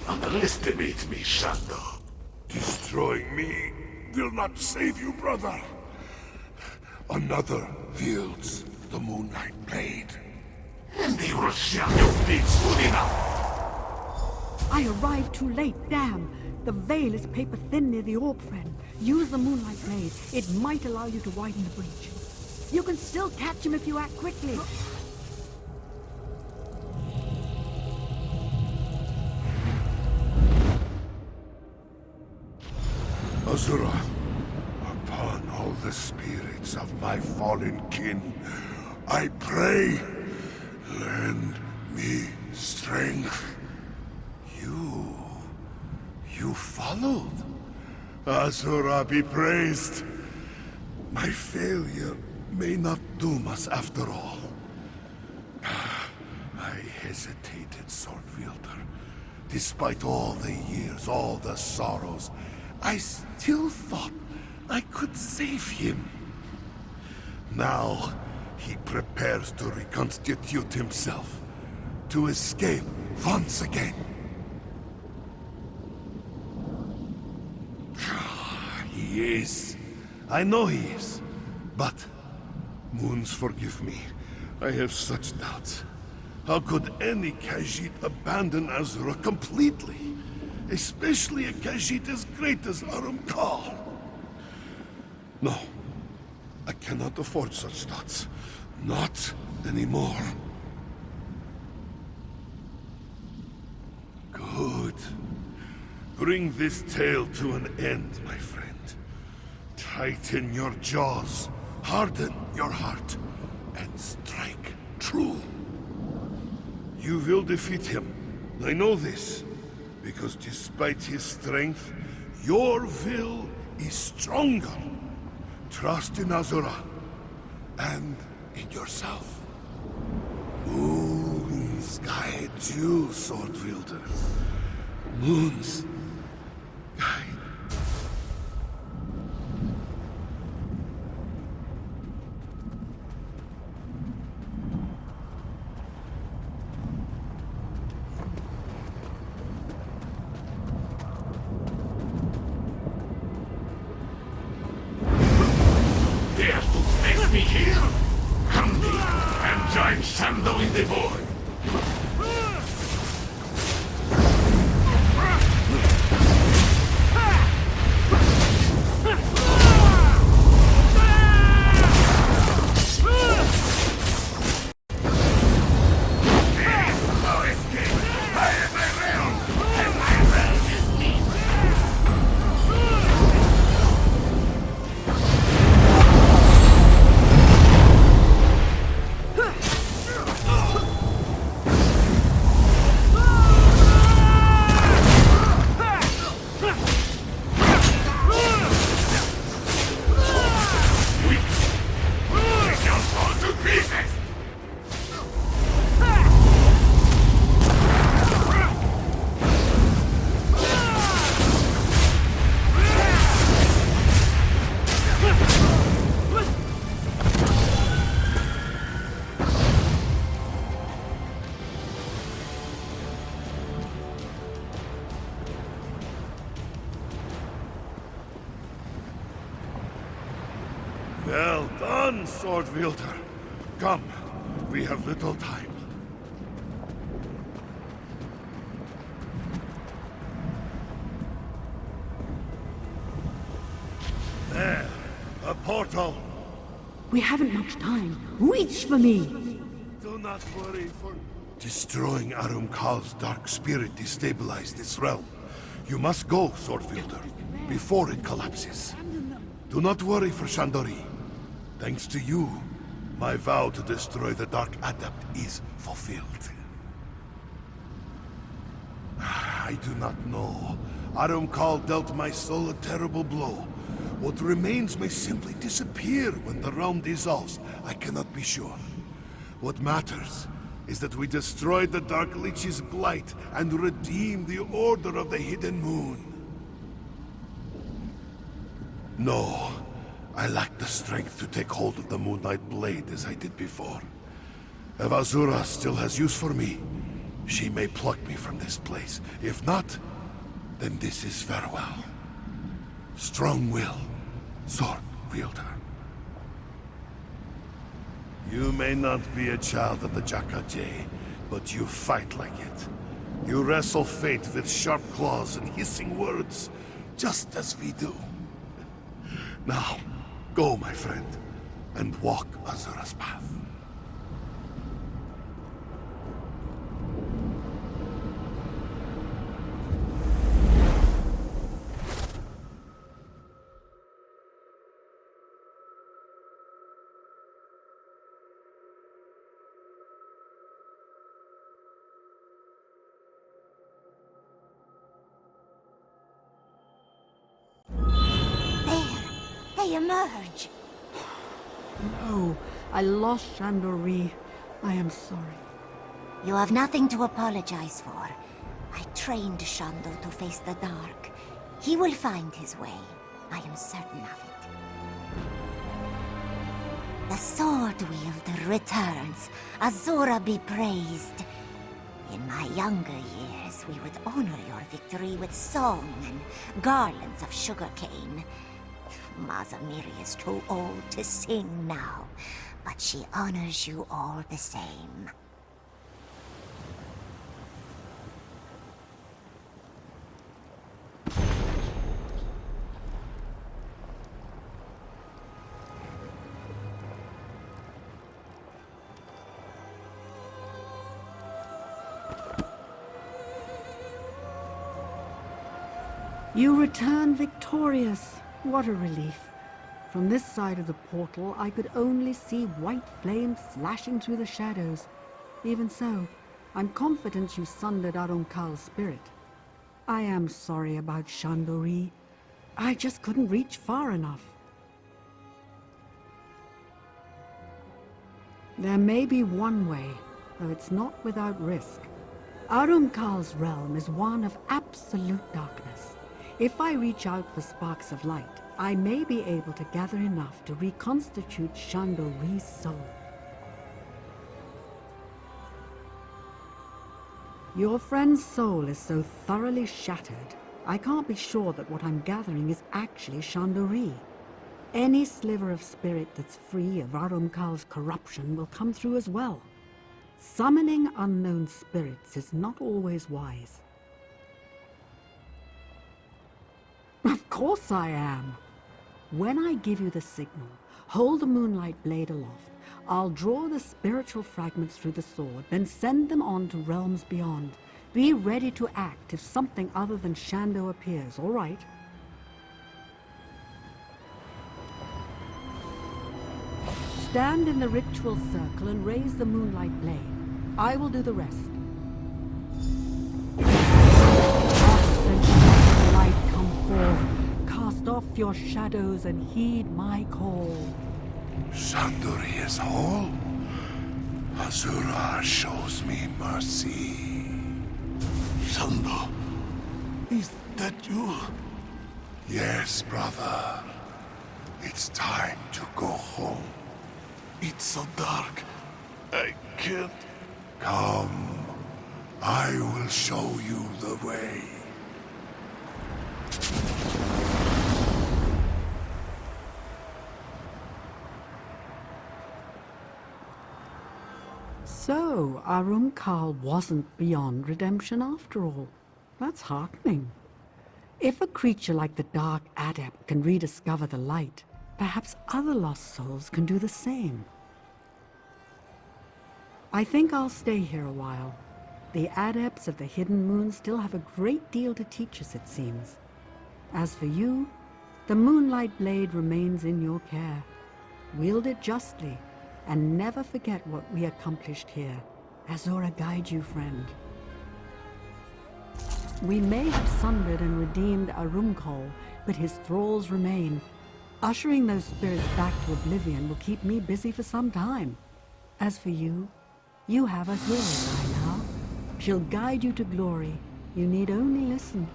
B: Underestimate me, Shando.
E: Destroying me will not save you, brother. Another wields the Moonlight Blade.
B: And they will share your fate soon enough.
A: I arrived too late, damn! The veil is paper thin near the orb, friend. Use the Moonlight Blade. It might allow you to widen the breach. You can still catch him if you act quickly.
E: Azura, upon all the spirits of my fallen kin, I pray, lend me strength. You followed. Azura be praised. My failure may not doom us after all. I hesitated, sword wielder. Despite all the years, all the sorrows, I still thought I could save him. Now, he prepares to reconstitute himself, to escape once again. He is. I know he is. But, moons forgive me. I have such doubts. How could any Khajiit abandon Azura completely? Especially a Khajiit as great as Arumkal. No. I cannot afford such thoughts. Not anymore. Good. Bring this tale to an end, my friend. Tighten your jaws, harden your heart, and strike true. You will defeat him. I know this, because despite his strength, your will is stronger. Trust in Azura, and in yourself. Moons guide you, sword wielder. Moons guide.
B: Dare to face me here? Come me and join Shando in the void.
E: Well done, sword wielder. Come, we have little time. There, a portal.
A: We haven't much time. Reach for me!
E: Do not worry for... Destroying Arumkal's dark spirit destabilized this realm. You must go, sword wielder, before it collapses. Do not worry for Shandori. Thanks to you, my vow to destroy the Dark Adept is fulfilled. I do not know. Arumkal dealt my soul a terrible blow. What remains may simply disappear when the realm dissolves. I cannot be sure. What matters is that we destroy the Dark Lich's blight and redeem the Order of the Hidden Moon. No, I lack the strength to take hold of the Moonlight Blade as I did before. If Azura still has use for me, she may pluck me from this place. If not, then this is farewell. Strong will, sword wielder. You may not be a child of the Jakajay, but you fight like it. You wrestle fate with sharp claws and hissing words, just as we do. Now, go, my friend, and walk Azura's path.
D: They emerge.
A: No, I lost Shandori. I am sorry.
D: You have nothing to apologize for. I trained Shando to face the dark. He will find his way. I am certain of it. The sword wielder returns. Azura be praised. In my younger years, we would honor your victory with song and garlands of sugarcane. Mazamiri is too old to sing now, but she honors you all the same.
A: You return victorious. What a relief. From this side of the portal, I could only see white flames slashing through the shadows. Even so, I'm confident you sundered Arumkal's spirit. I am sorry about Shandori. I just couldn't reach far enough. There may be one way, though it's not without risk. Arumkal's realm is one of absolute darkness. If I reach out for sparks of light, I may be able to gather enough to reconstitute Shandori's soul. Your friend's soul is so thoroughly shattered, I can't be sure that what I'm gathering is actually Shandori. Any sliver of spirit that's free of Arumkal's corruption will come through as well. Summoning unknown spirits is not always wise. Of course I am. When I give you the signal, hold the Moonlight Blade aloft. I'll draw the spiritual fragments through the sword, then send them on to realms beyond. Be ready to act if something other than Shando appears, all right? Stand in the ritual circle and raise the Moonlight Blade. I will do the rest. Cast and let the light come forth. Cast off your shadows and heed my call.
E: Shandori is whole? Azura shows me mercy.
B: Shando, is that you?
E: Yes, brother. It's time to go home.
B: It's so dark. I can't.
E: Come. I will show you the way.
A: Karl wasn't beyond redemption after all. That's heartening. If a creature like the Dark Adept can rediscover the light, perhaps other lost souls can do the same. I think I'll stay here a while. The Adepts of the Hidden Moon still have a great deal to teach us, it seems. As for you, the Moonlight Blade remains in your care. Wield it justly, and never forget what we accomplished here. Azura guide you, friend. We may have sundered and redeemed Arumkol, but his thralls remain. Ushering those spirits back to oblivion will keep me busy for some time. As for you, you have Azura by now. She'll guide you to glory. You need only listen.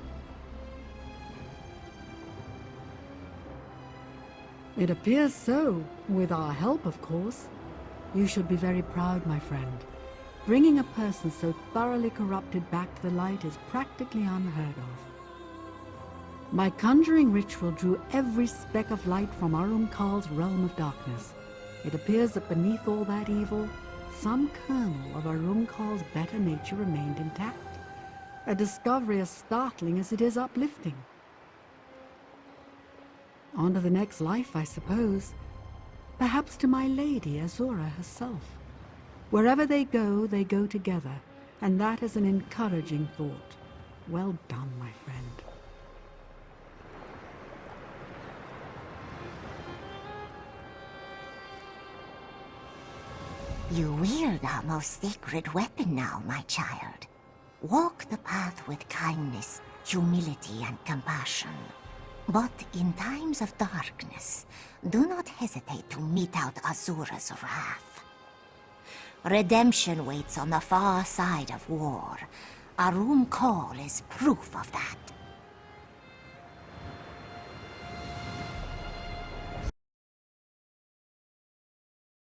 A: It appears so, with our help, of course. You should be very proud, my friend. Bringing a person so thoroughly corrupted back to the light is practically unheard of. My conjuring ritual drew every speck of light from Karl's realm of darkness. It appears that beneath all that evil, some kernel of Karl's better nature remained intact. A discovery as startling as it is uplifting. On to the next life, I suppose. Perhaps to my lady, Azura herself. Wherever they go together, and that is an encouraging thought. Well done, my friend.
D: You wield our most sacred weapon now, my child. Walk the path with kindness, humility, and compassion. But in times of darkness, do not hesitate to mete out Azura's wrath. Redemption waits on the far side of war. Karl is proof of that.